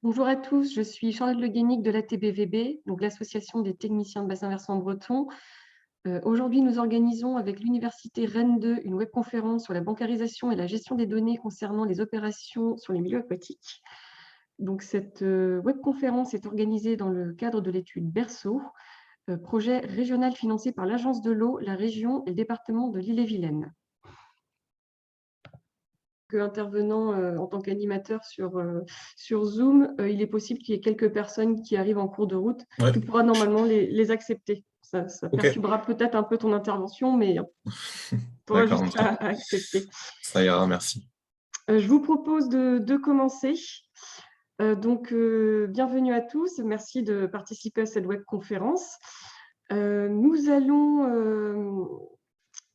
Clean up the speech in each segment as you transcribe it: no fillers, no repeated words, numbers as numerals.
Bonjour à tous, je suis Charlotte Le Guénic de l'ATBVB, donc l'Association des techniciens de bassin versant breton. Aujourd'hui, nous organisons avec l'Université Rennes 2 une webconférence sur la bancarisation et la gestion des données concernant les opérations sur les milieux aquatiques. Donc, cette webconférence est organisée dans le cadre de l'étude Berceau, projet régional financé par l'Agence de l'eau, la région et le département de l'Ille-et-Vilaine. Intervenant en tant qu'animateur sur Zoom, il est possible qu'il y ait quelques personnes qui arrivent en cours de route. Ouais. Tu pourras normalement les accepter. Ça Ok. perturbera peut-être un peu ton intervention, mais tu pourras juste à accepter. Ça ira, merci. Je vous propose de commencer. Bienvenue à tous. Merci de participer à cette webconférence. Nous allons...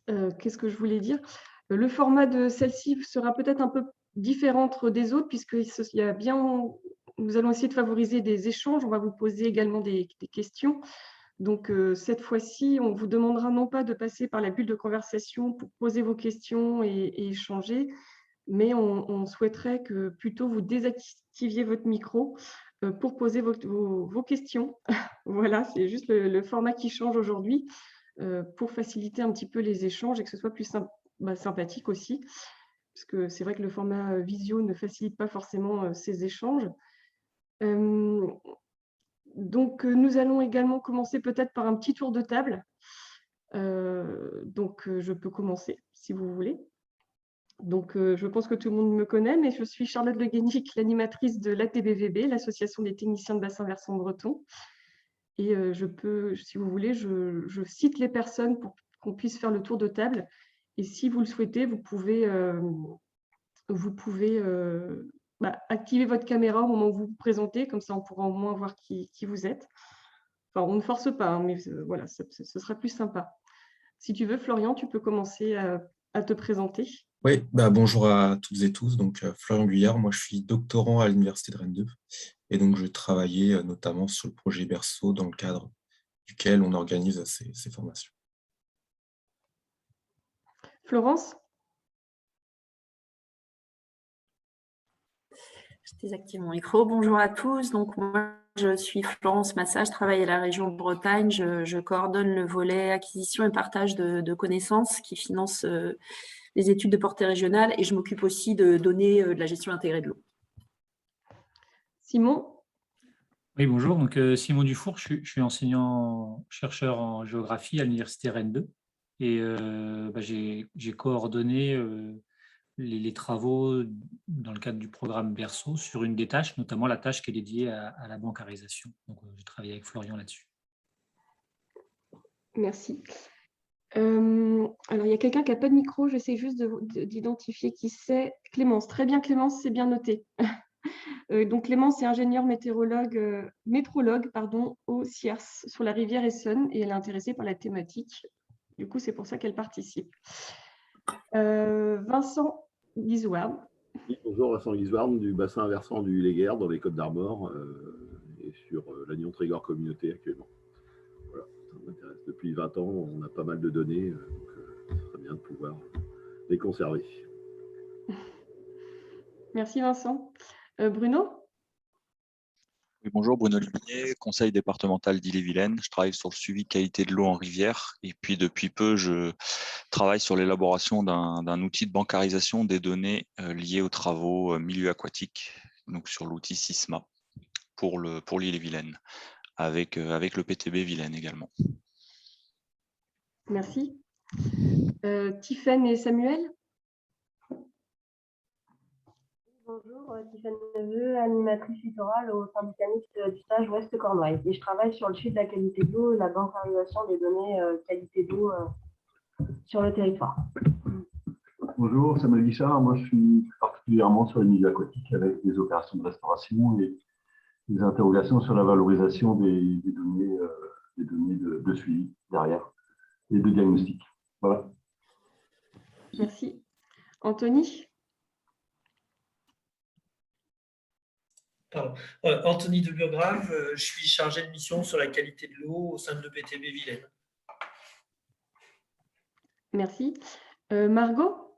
qu'est-ce que je voulais dire ? Le format de celle-ci sera peut-être un peu différent des autres, nous allons essayer de favoriser des échanges. On va vous poser également des questions. Donc, cette fois-ci, on vous demandera non pas de passer par la bulle de conversation pour poser vos questions et échanger, mais on souhaiterait que plutôt vous désactiviez votre micro pour poser vos questions. Voilà, c'est juste le format qui change aujourd'hui pour faciliter un petit peu les échanges et que ce soit plus sympathique aussi, parce que c'est vrai que le format visio ne facilite pas forcément ces échanges. Nous allons également commencer peut-être par un petit tour de table. Je peux commencer si vous voulez. Donc, je pense que tout le monde me connaît, mais je suis Charlotte Le Guénic, l'animatrice de l'ATBVB, l'Association des techniciens de bassin versant breton. Et si vous voulez, je cite les personnes pour qu'on puisse faire le tour de table. Et si vous le souhaitez, vous pouvez activer votre caméra au moment où vous vous présentez, comme ça on pourra au moins voir qui vous êtes. Enfin, on ne force pas, hein, mais voilà, ce sera plus sympa. Si tu veux, Florian, tu peux commencer à te présenter. Oui, bonjour à toutes et tous. Donc, Florian Guyard, moi je suis doctorant à l'Université de Rennes 2 et donc je travaillais notamment sur le projet Berceau dans le cadre duquel on organise ces formations. Florence ? Je désactive mon micro. Bonjour à tous. Donc, moi, je suis Florence Massa, je travaille à la région de Bretagne. Je coordonne le volet acquisition et partage de connaissances qui finance les études de portée régionale et je m'occupe aussi de données de la gestion intégrée de l'eau. Simon ? Oui, bonjour. Donc, Simon Dufour, je suis enseignant-chercheur en géographie à l'Université Rennes 2 et j'ai coordonné les travaux dans le cadre du programme Berceau sur une des tâches, notamment la tâche qui est dédiée à la bancarisation. Donc, j'ai travaillé avec Florian là-dessus. Merci. Alors, il y a quelqu'un qui n'a pas de micro, j'essaie juste d'identifier qui c'est. Clémence, très bien Clémence, c'est bien noté. Donc Clémence est ingénieure métrologue au CIERS sur la rivière Essonne et elle est intéressée par la thématique. Du coup, c'est pour ça qu'elle participe. Vincent Guizouard. Oui, bonjour, Vincent Guizouard du bassin versant du Léguerre dans les Côtes d'Armor et sur l'Agnon Trégor communauté actuellement. Voilà, ça m'intéresse. Depuis 20 ans, on a pas mal de données, donc ce serait bien de pouvoir les conserver. Merci Vincent. Bruno ? Oui, bonjour, Bruno Luminier, conseil départemental d'Ille-et-Vilaine. Je travaille sur le suivi qualité de l'eau en rivière et puis depuis peu, je travaille sur l'élaboration d'un outil de bancarisation des données liées aux travaux milieu aquatique, donc sur l'outil SISMA pour l'Ille-et-Vilaine, avec le PTB Vilaine également. Merci. Tiffaine et Samuel ? Bonjour, Tiffaine Neveu, animatrice littorale au syndicat mixte du stage Ouest Cornouailles. Et je travaille sur le suivi de la qualité de l'eau et la bancarisation des données qualité d'eau sur le territoire. Bonjour, Samuel Guichard. Moi, je suis particulièrement sur les milieux aquatiques avec des opérations de restauration et des interrogations sur la valorisation des données de suivi derrière et de diagnostic. Voilà. Merci. Anthony ? Pardon. Anthony de Burgrave, je suis chargé de mission sur la qualité de l'eau au sein de l'EPTB Vilaine. Merci. Margot ?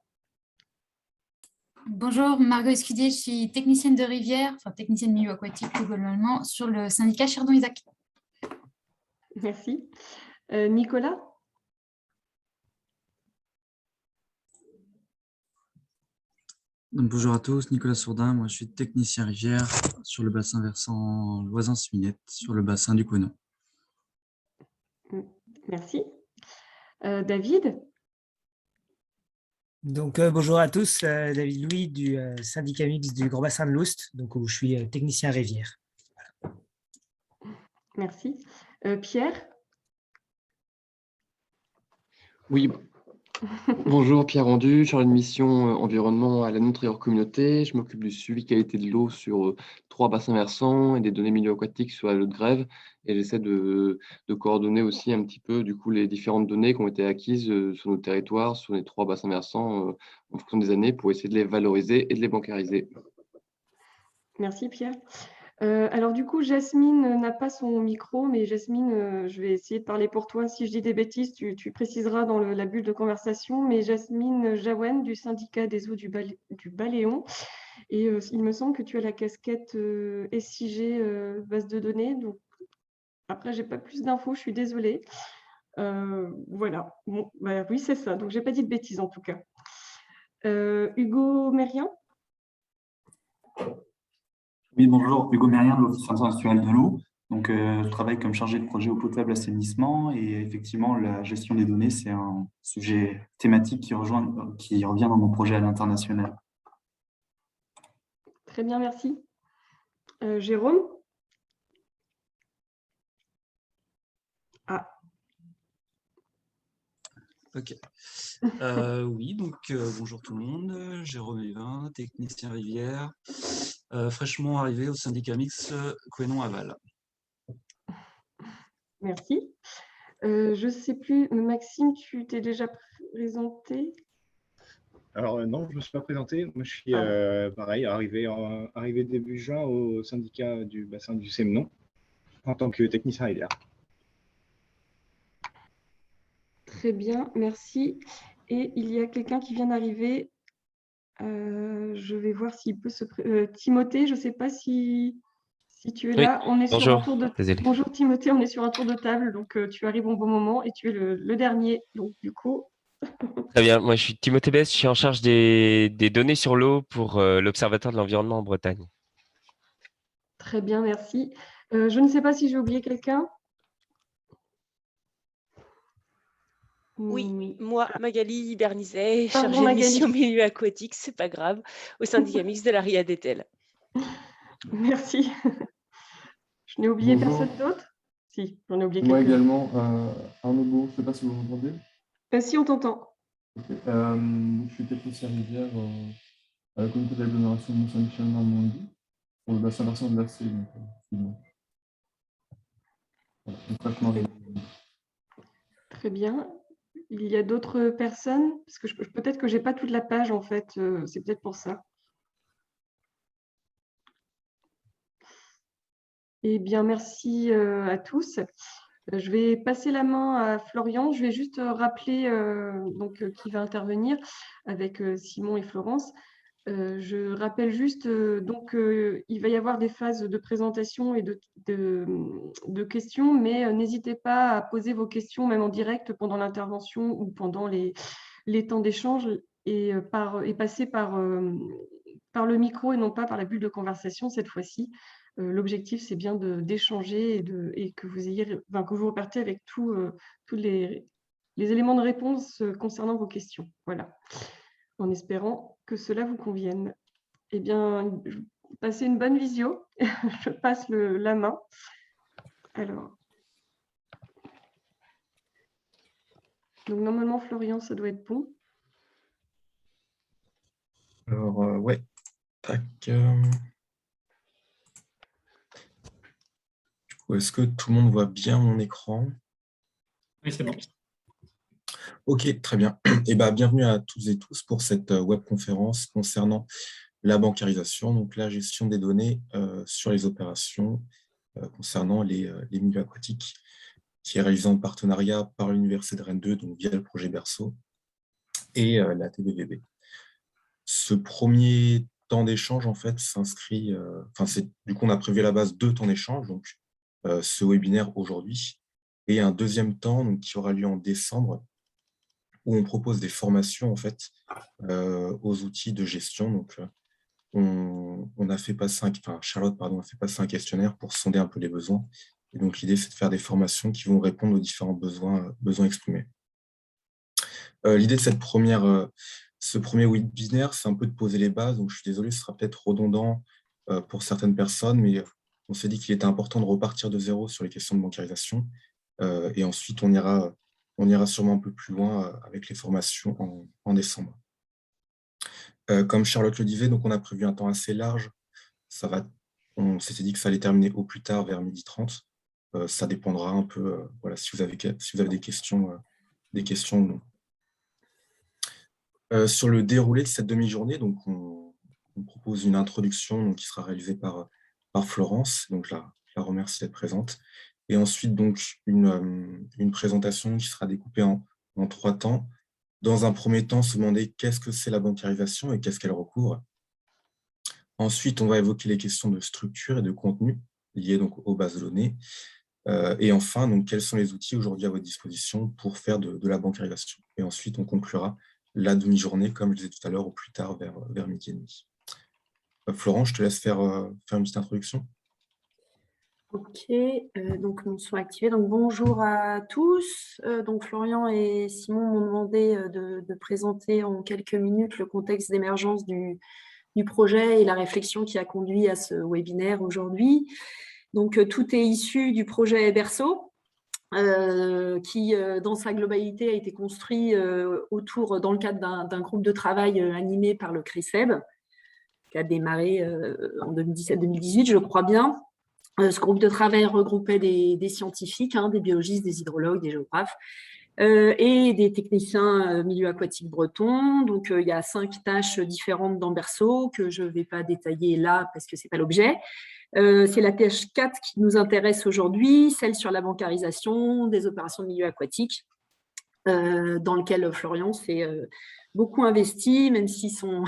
Bonjour, Margot Escudier, je suis technicienne de rivière, enfin technicienne de milieu aquatique plus globalement, sur le syndicat Chardon-Isaac. Merci. Nicolas? Donc, bonjour à tous, Nicolas Sourdin, moi je suis technicien rivière sur le bassin versant Loisans-Suminette, sur le bassin du Couesnon. Merci. David? Donc, bonjour à tous, David Louis du syndicat mixte du Grand Bassin de l'Oust, donc où je suis technicien rivière. Merci. Pierre? Oui, bonjour, Pierre Rendu, chargé de mission environnement à la Nutri-Or communauté. Je m'occupe du suivi qualité de l'eau sur 3 bassins versants et des données milieux aquatiques sur la Lot-de-Grève. Et j'essaie de coordonner aussi un petit peu du coup, les différentes données qui ont été acquises sur nos territoires, sur les 3 bassins versants en fonction des années pour essayer de les valoriser et de les bancariser. Merci, Pierre. Alors du coup, Jasmine n'a pas son micro, mais Jasmine, je vais essayer de parler pour toi. Si je dis des bêtises, tu préciseras dans la bulle de conversation. Mais Jasmine Jaouen du syndicat des eaux du Baléon. Et il me semble que tu as la casquette SIG base de données. Donc après, j'ai pas plus d'infos, je suis désolée. Voilà. Bon, bah, oui, c'est ça. Donc j'ai pas dit de bêtises en tout cas. Hugo Mérien? Oui, bonjour, Hugo Mérien de l'Office international de l'eau. Donc, je travaille comme chargé de projet eau potable assainissement et effectivement, la gestion des données, c'est un sujet thématique qui revient dans mon projet à l'international. Très bien, merci. Jérôme? Ah. Ok. Oui, donc bonjour tout le monde, Jérôme Evin, technicien rivière, fraîchement arrivé au syndicat mixte Couesnon-Aval. Merci. Je ne sais plus, Maxime, tu t'es déjà présenté? Alors non, je ne me suis pas présenté. Moi, je suis pareil, arrivé début juin au syndicat du bassin du Sémenon en tant que technicien rivière. Très bien, merci. Et il y a quelqu'un qui vient d'arriver. Je vais voir s'il peut se Timothée, je ne sais pas si tu es là. On est sur un tour de... Bonjour Timothée, on est sur un tour de table, donc tu arrives au bon moment et tu es le dernier. Donc du coup... Très bien, moi je suis Timothée Bess, je suis en charge des données sur l'eau pour l'Observatoire de l'environnement en Bretagne. Très bien, merci. Je ne sais pas si j'ai oublié quelqu'un. Oui, moi, Magali Bernizet, Pardon, chargée de Magali. mission milieu aquatique, c'est pas grave, au syndicat mixte de la RIA d'Etel. Merci. Je n'ai oublié Bonjour. personne d'autre? Si, j'en ai oublié Moi quelqu'un. également, Arnaud Beau, je ne sais pas si vous m'entendez. Si, on t'entend. Okay. Je suis technicien rivière à la communauté d'agglomération de Mont-Saint-Michel-Normandie, pour le bassin versant de l'Assé. Voilà, Très bien. Il y a d'autres personnes? Parce que peut-être que je n'ai pas toute la page, en fait. C'est peut-être pour ça. Eh bien, merci à tous. Je vais passer la main à Florian. Je vais juste rappeler qui va intervenir avec Simon et Florence. Je rappelle juste, il va y avoir des phases de présentation et de questions, mais n'hésitez pas à poser vos questions même en direct pendant l'intervention ou pendant les temps d'échange et passer par le micro et non pas par la bulle de conversation cette fois-ci. L'objectif, c'est bien d'échanger et que vous repartez avec tous les éléments de réponse concernant vos questions. Voilà, en espérant que cela vous convienne. Eh bien, passez une bonne visio. Je passe la main. Alors, donc normalement, Florian, ça doit être bon. Alors, ouais. Tac. Est-ce que tout le monde voit bien mon écran? Oui, c'est bon. Ok, très bien. Et bienvenue à toutes et tous pour cette webconférence concernant la bancarisation, donc la gestion des données sur les opérations concernant les milieux aquatiques, qui est réalisée en partenariat par l'Université de Rennes 2, donc via le projet Berceau, et la TBVB. Ce premier temps d'échange, en fait, s'inscrit, du coup, on a prévu à la base 2 temps d'échange, donc ce webinaire aujourd'hui, et un deuxième temps donc, qui aura lieu en décembre, où on propose des formations, en fait, aux outils de gestion. Donc, on a fait passer Charlotte, pardon, a fait passer un questionnaire pour sonder un peu les besoins. Et donc, l'idée, c'est de faire des formations qui vont répondre aux différents besoins exprimés. L'idée de ce premier webinaire, c'est un peu de poser les bases. Donc, je suis désolé, ce sera peut-être redondant pour certaines personnes, mais on s'est dit qu'il était important de repartir de zéro sur les questions de bancarisation. Et ensuite, on ira sûrement un peu plus loin avec les formations en décembre. Comme Charlotte le disait, donc on a prévu un temps assez large. On s'était dit que ça allait terminer au plus tard vers 12h30. Ça dépendra un peu, voilà, si vous avez des questions ou non. Sur le déroulé de cette demi-journée, donc on propose une introduction donc, qui sera réalisée par Florence. Donc là, je la remercie d'être présente. Et ensuite, donc, une présentation qui sera découpée en 3 temps. Dans un premier temps, se demander qu'est-ce que c'est la bancarisation et qu'est-ce qu'elle recouvre. Ensuite, on va évoquer les questions de structure et de contenu liées donc aux bases de données. Et enfin, donc, quels sont les outils aujourd'hui à votre disposition pour faire de la bancarisation. Et ensuite, on conclura la demi-journée, comme je disais tout à l'heure, au plus tard vers 12h30. Florent, je te laisse faire une petite introduction. Ok, donc mon son activé. Donc bonjour à tous. Donc Florian et Simon m'ont demandé de présenter en quelques minutes le contexte d'émergence du projet et la réflexion qui a conduit à ce webinaire aujourd'hui. Donc tout est issu du projet Berceau, qui dans sa globalité a été construit dans le cadre d'un groupe de travail animé par le CRICEB, qui a démarré en 2017-2018, je crois bien. Ce groupe de travail regroupait des scientifiques, des biologistes, des hydrologues, des géographes et des techniciens milieu aquatique breton. Donc, il y a 5 tâches différentes dans Berceau que je ne vais pas détailler là parce que ce n'est pas l'objet. C'est la tâche 4 qui nous intéresse aujourd'hui, celle sur la bancarisation des opérations de milieu aquatique, dans lequel Florian s'est beaucoup investi, même si son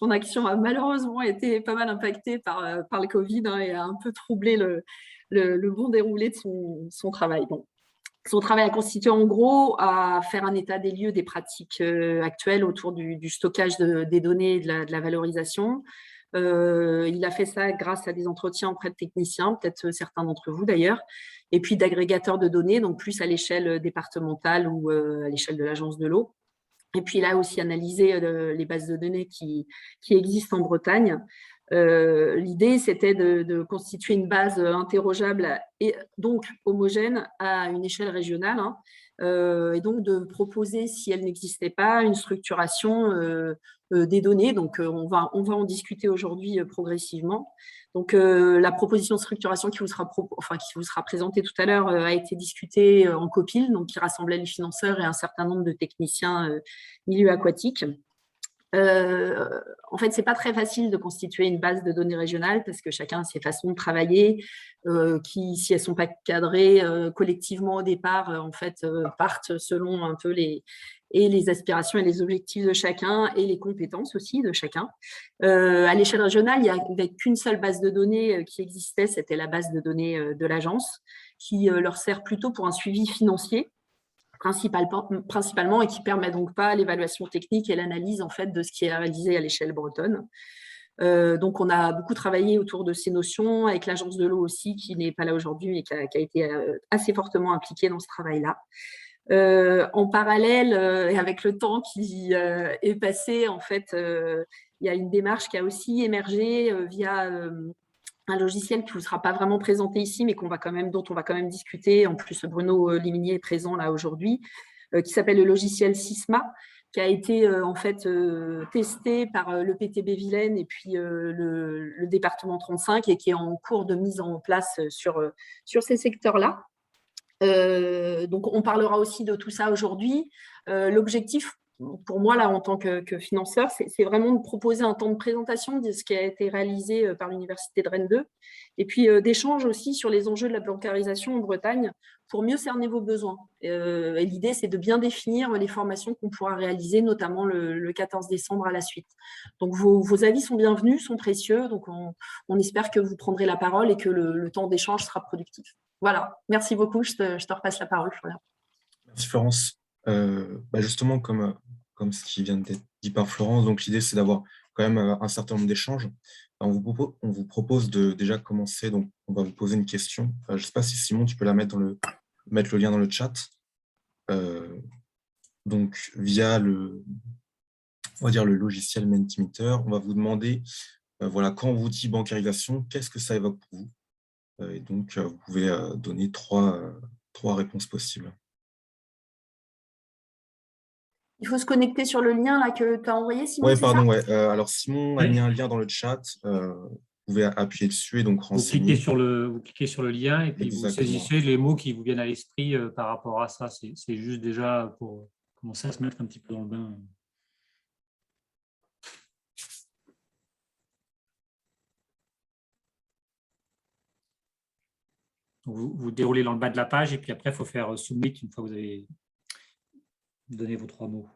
action a malheureusement été pas mal impactée par le Covid et a un peu troublé le bon déroulé de son travail. Bon. Son travail a consisté en gros à faire un état des lieux des pratiques actuelles autour du stockage des données et de la valorisation. Il a fait ça grâce à des entretiens auprès de techniciens, peut-être certains d'entre vous d'ailleurs, et puis d'agrégateurs de données, donc plus à l'échelle départementale ou à l'échelle de l'agence de l'eau. Et puis, il a aussi analysé les bases de données qui existent en Bretagne. L'idée, c'était de constituer une base interrogeable et donc homogène à une échelle régionale, et donc de proposer, si elle n'existait pas, une structuration des données. Donc, on va en discuter aujourd'hui progressivement. Donc, la proposition de structuration qui vous sera présentée tout à l'heure a été discutée en COPIL, donc qui rassemblait les financeurs et un certain nombre de techniciens milieu aquatique. En fait, ce n'est pas très facile de constituer une base de données régionale parce que chacun a ses façons de travailler qui, si elles ne sont pas cadrées collectivement au départ, en fait, partent selon un peu les aspirations et les objectifs de chacun et les compétences aussi de chacun. À l'échelle régionale, il n'y avait qu'une seule base de données qui existait, c'était la base de données de l'agence, qui leur sert plutôt pour un suivi financier, principalement, et qui ne permet donc pas l'évaluation technique et l'analyse en fait, de ce qui est réalisé à l'échelle bretonne. Donc, on a beaucoup travaillé autour de ces notions, avec l'agence de l'eau aussi, qui n'est pas là aujourd'hui, mais qui a été assez fortement impliquée dans ce travail-là. En parallèle, et avec le temps qui est passé, en fait, il y a une démarche qui a aussi émergé via un logiciel qui ne vous sera pas vraiment présenté ici, mais dont on va quand même discuter. En plus, Bruno Liminier est présent là aujourd'hui, qui s'appelle le logiciel Sysma, qui a été en fait testé par le PTB Vilaine et puis le département 35 et qui est en cours de mise en place sur ces secteurs-là. Donc, on parlera aussi de tout ça aujourd'hui. L'objectif pour moi, là, en tant que financeur, c'est vraiment de proposer un temps de présentation de ce qui a été réalisé par l'Université de Rennes 2, et puis d'échange aussi sur les enjeux de la bancarisation en Bretagne pour mieux cerner vos besoins. Et l'idée, c'est de bien définir les formations qu'on pourra réaliser, notamment le 14 décembre à la suite. Donc, vos avis sont bienvenus, sont précieux. Donc, on espère que vous prendrez la parole et que le temps d'échange sera productif. Voilà, merci beaucoup. Je te repasse la parole, Florian. Merci Florence. Justement, comme ce qui vient d'être dit par Florence, donc l'idée c'est d'avoir quand même un certain nombre d'échanges. On vous propose de déjà commencer, donc on va vous poser une question. Je ne sais pas si Simon, tu peux la mettre mettre le lien dans le chat. Donc via on va dire le logiciel Mentimeter, on va vous demander, voilà, quand on vous dit bancarisation, qu'est-ce que ça évoque pour vous? Et donc vous pouvez donner trois réponses possibles. Il faut se connecter sur le lien là, que tu as envoyé, Simon. Oui, pardon. Ouais. Alors, Simon a mis un lien dans le chat. Vous pouvez appuyer dessus et donc renseigner. Vous cliquez sur le lien et puis Exactement. Vous saisissez les mots qui vous viennent à l'esprit par rapport à ça. C'est juste déjà pour commencer à se mettre un petit peu dans le bain. Vous déroulez dans le bas de la page et puis après, il faut faire Submit une fois que vous avez donné vos 3 mots.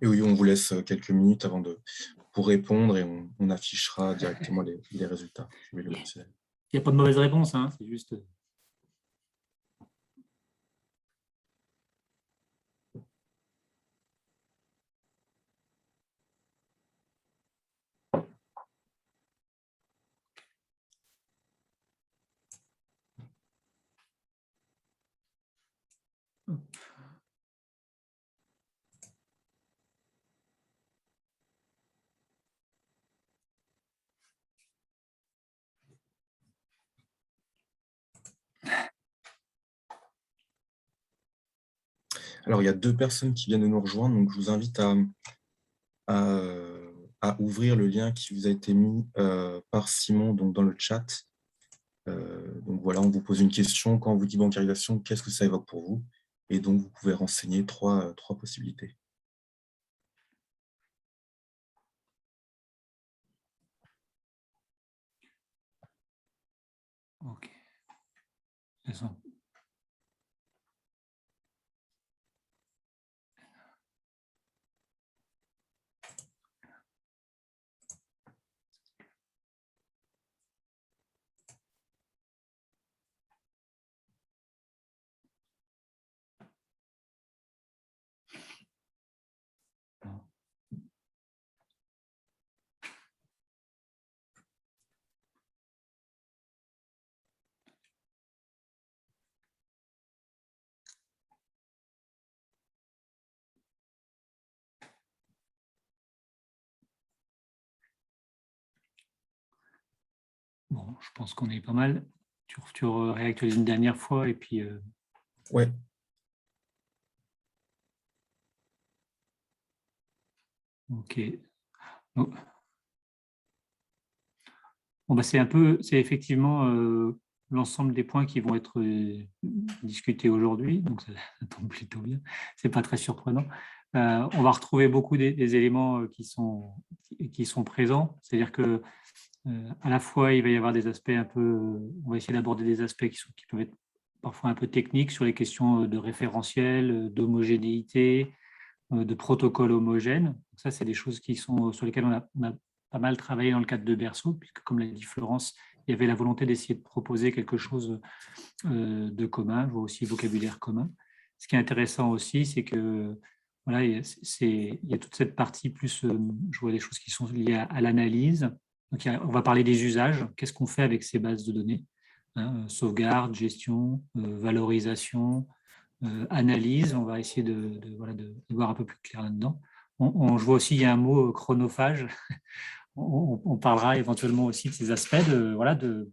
Et oui, on vous laisse quelques minutes pour répondre et on affichera directement les résultats. Il n'y a pas de mauvaise réponse, hein, c'est juste… Alors, il y a 2 personnes qui viennent de nous rejoindre, donc je vous invite à ouvrir le lien qui vous a été mis par Simon donc dans le chat. Donc voilà, on vous pose une question. Quand on vous dit bancarisation, qu'est-ce que ça évoque pour vous? Et donc, vous pouvez renseigner trois possibilités. Ok. C'est ça. Bon, je pense qu'on est pas mal. Tu réactualises une dernière fois et puis… Ouais. Ok. Bon, c'est effectivement l'ensemble des points qui vont être discutés aujourd'hui, donc ça tombe plutôt bien. C'est pas très surprenant. On va retrouver beaucoup des éléments qui sont présents, c'est-à-dire que à la fois il va y avoir des aspects on va essayer d'aborder des aspects qui peuvent être parfois un peu techniques sur les questions de référentiel, d'homogénéité, de protocole homogène. Ça, c'est des choses sur lesquelles on a pas mal travaillé dans le cadre de Berceau, puisque, comme l'a dit Florence, il y avait la volonté d'essayer de proposer quelque chose de commun, aussi vocabulaire commun. Ce qui est intéressant aussi, c'est que voilà, il y a toute cette partie plus, je vois des choses qui sont liées à l'analyse. Donc, on va parler des usages. Qu'est-ce qu'on fait avec ces bases de données, hein, sauvegarde, gestion, valorisation, analyse. On va essayer de voir un peu plus clair là-dedans. Je vois aussi, il y a un mot chronophage. on parlera éventuellement aussi de ces aspects de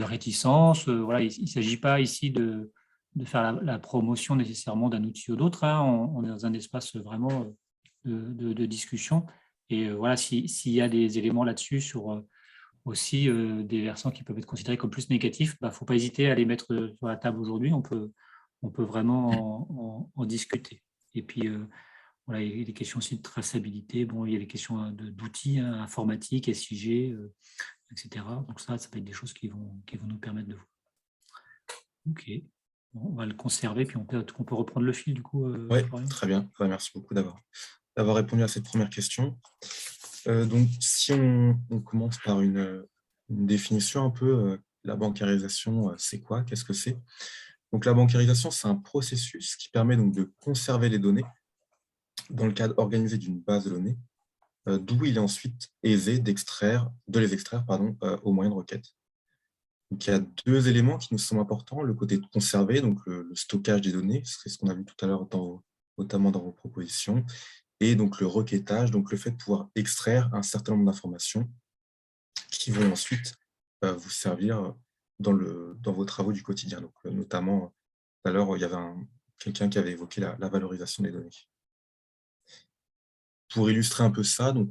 réticence. Voilà, il ne s'agit pas ici de faire la promotion nécessairement d'un outil ou d'autre. Hein. On est dans un espace vraiment de discussion. Et voilà, s'il y a des éléments là-dessus sur aussi des versants qui peuvent être considérés comme plus négatifs, il ne faut pas hésiter à les mettre sur la table aujourd'hui. On peut vraiment en discuter. Et puis, voilà, il y a des questions aussi de traçabilité. Bon, il y a des questions d'outils informatiques, SIG, etc. Donc ça va être des choses qui vont nous permettre de voir. OK. Bon, on va le conserver, puis on peut reprendre le fil du coup. Oui, très bien. Merci beaucoup d'avoir répondu à cette première question. Donc, si on commence par une définition un peu, la bancarisation, c'est quoi? Qu'est-ce que c'est? Donc, la bancarisation, c'est un processus qui permet donc de conserver les données dans le cadre organisé d'une base de données, d'où il est ensuite aisé de les extraire au moyen de requêtes. Donc, il y a deux éléments qui nous semblent importants. Le côté de conserver, donc le stockage des données, c'est ce qu'on a vu tout à l'heure, notamment dans vos propositions, et donc le requêtage, donc le fait de pouvoir extraire un certain nombre d'informations qui vont ensuite vous servir dans vos travaux du quotidien. Donc, notamment, tout à l'heure, il y avait quelqu'un qui avait évoqué la valorisation des données. Pour illustrer un peu ça, donc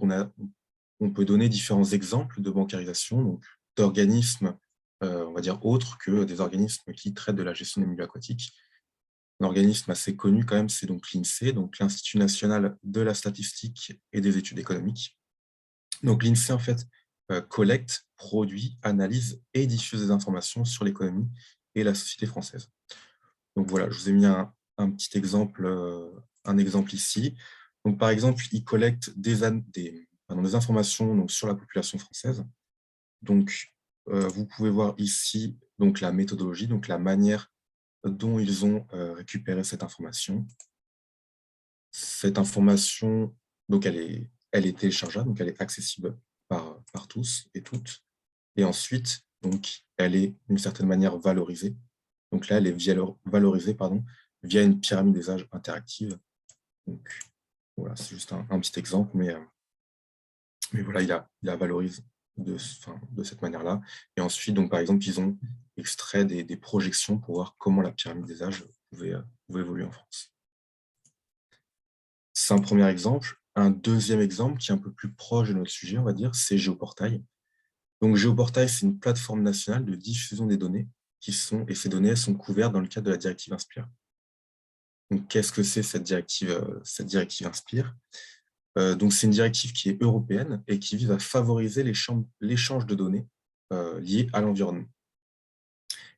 on peut donner différents exemples de bancarisation, donc d'organismes, on va dire autres que des organismes qui traitent de la gestion des milieux aquatiques. Un organisme assez connu quand même, c'est donc l'INSEE, donc l'Institut national de la statistique et des études économiques. Donc l'INSEE, en fait, collecte, produit, analyse et diffuse des informations sur l'économie et la société française. Donc voilà, je vous ai mis un petit exemple, un exemple ici. Donc par exemple, il collecte des informations donc, sur la population française. Donc vous pouvez voir ici donc, la méthodologie, donc la manière dont ils ont récupéré cette information. Cette information, donc elle est téléchargeable, donc elle est accessible par tous et toutes. Et ensuite, donc, elle est d'une certaine manière valorisée. Donc là, elle est valorisée via une pyramide des âges interactive. Donc voilà, c'est juste un petit exemple, mais voilà, il la valorise de cette manière-là. Et ensuite, donc, par exemple, ils ont extrait des projections pour voir comment la pyramide des âges pouvait évoluer en France. C'est un premier exemple. Un deuxième exemple qui est un peu plus proche de notre sujet, on va dire, c'est Géoportail. Donc Géoportail, c'est une plateforme nationale de diffusion des données et ces données sont couvertes dans le cadre de la directive Inspire. Donc qu'est-ce que c'est cette directive Inspire? Donc c'est une directive qui est européenne et qui vise à favoriser l'échange de données liées à l'environnement.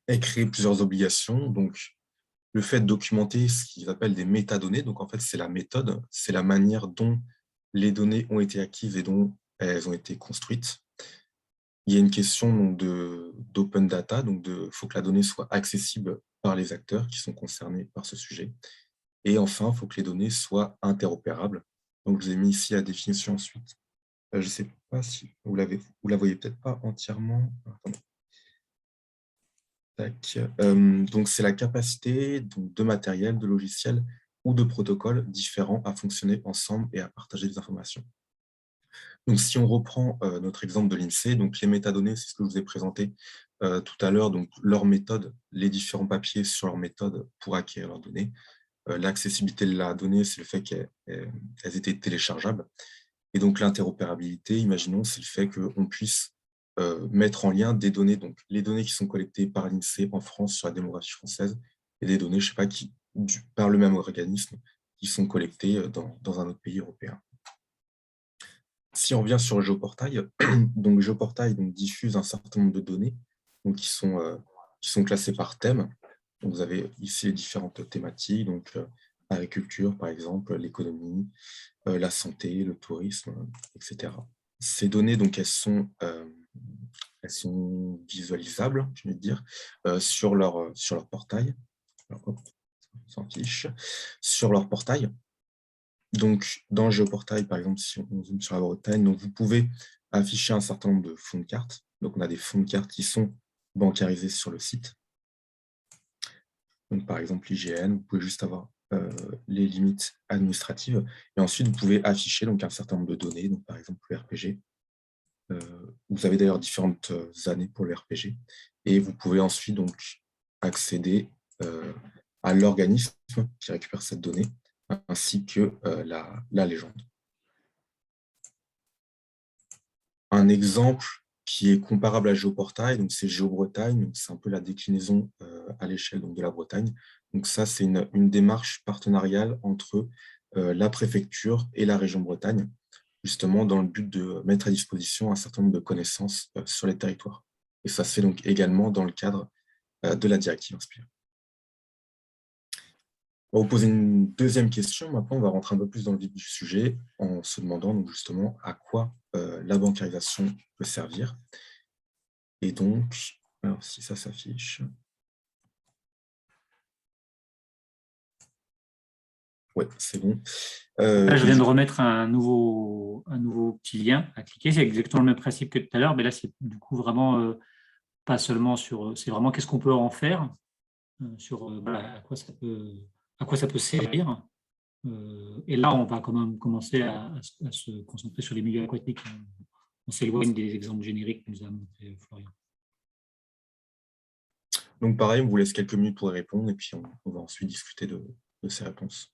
Elle crée plusieurs obligations, donc le fait de documenter ce qu'ils appellent des métadonnées, donc en fait c'est la méthode, c'est la manière dont les données ont été acquises et dont elles ont été construites. Il y a une question d'open data, donc il faut que la donnée soit accessible par les acteurs qui sont concernés par ce sujet. Et enfin, il faut que les données soient interopérables. Donc je vous ai mis ici la définition ensuite. Je ne sais pas si vous la voyez peut-être pas entièrement. Attendez. Donc, c'est la capacité de matériel, de logiciels ou de protocoles différents à fonctionner ensemble et à partager des informations. Donc, si on reprend notre exemple de l'INSEE, donc les métadonnées, c'est ce que je vous ai présenté tout à l'heure, donc leur méthode, les différents papiers sur leur méthode pour acquérir leurs données. L'accessibilité de la donnée, c'est le fait qu'elles étaient téléchargeables. Et donc, l'interopérabilité, imaginons, c'est le fait qu'on puisse mettre en lien des données, donc les données qui sont collectées par l'INSEE en France sur la démographie française et des données, je ne sais pas, par le même organisme, qui sont collectées dans un autre pays européen. Si on revient sur Géoportail, donc Géoportail diffuse un certain nombre de données donc qui sont classées par thème. Donc vous avez ici les différentes thématiques, donc agriculture par exemple, l'économie, la santé, le tourisme, etc. Ces données, donc, elles sont visualisables, je vais dire, sur leur portail. Alors, hop, on s'en fiche. Sur leur portail. Donc, dans Géoportail, par exemple, si on zoome sur la Bretagne, donc vous pouvez afficher un certain nombre de fonds de cartes. Donc, on a des fonds de cartes qui sont bancarisés sur le site. Donc, par exemple, l'IGN, vous pouvez juste avoir les limites administratives. Et ensuite, vous pouvez afficher donc, un certain nombre de données, donc, par exemple, le RPG. Vous avez d'ailleurs différentes années pour le RPG. Et vous pouvez ensuite donc accéder à l'organisme qui récupère cette donnée, ainsi que la légende. Un exemple qui est comparable à GeoPortail, donc c'est GeoBretagne, donc c'est un peu la déclinaison à l'échelle de la Bretagne. Donc ça, c'est une démarche partenariale entre la préfecture et la région Bretagne, justement dans le but de mettre à disposition un certain nombre de connaissances sur les territoires. Et ça se fait donc également dans le cadre de la directive Inspire. On va vous poser une deuxième question. Maintenant, on va rentrer un peu plus dans le vif du sujet en se demandant donc justement à quoi la bancarisation peut servir. Et donc, alors si ça s'affiche. Oui, c'est bon. Là, je viens de remettre un nouveau petit lien à cliquer. C'est exactement le même principe que tout à l'heure, mais là, c'est du coup vraiment pas seulement sur... C'est vraiment qu'est-ce qu'on peut en faire, sur voilà, à quoi ça peut servir. Et là, on va quand même commencer à se concentrer sur les milieux aquatiques. On s'éloigne des exemples génériques que nous a montré Florian. Donc pareil, on vous laisse quelques minutes pour y répondre et puis on va ensuite discuter de ces réponses.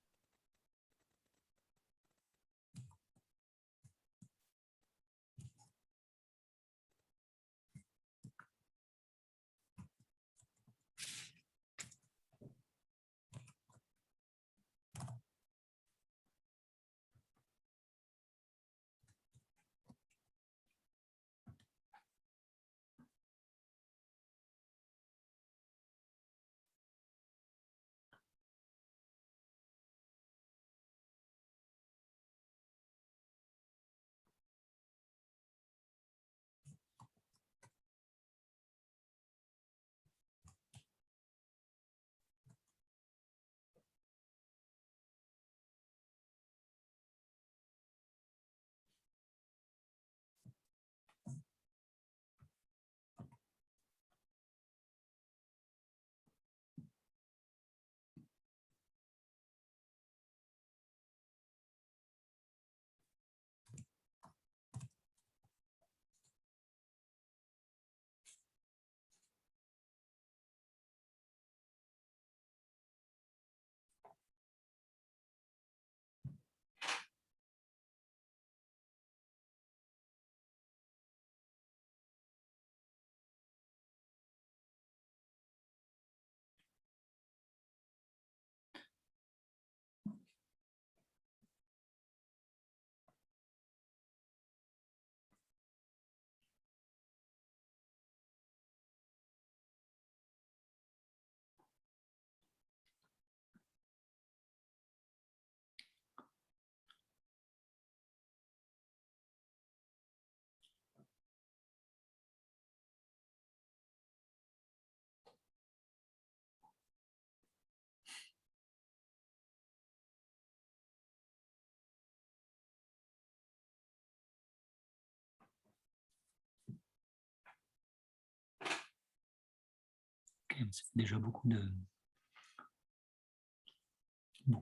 Okay, ça fait déjà beaucoup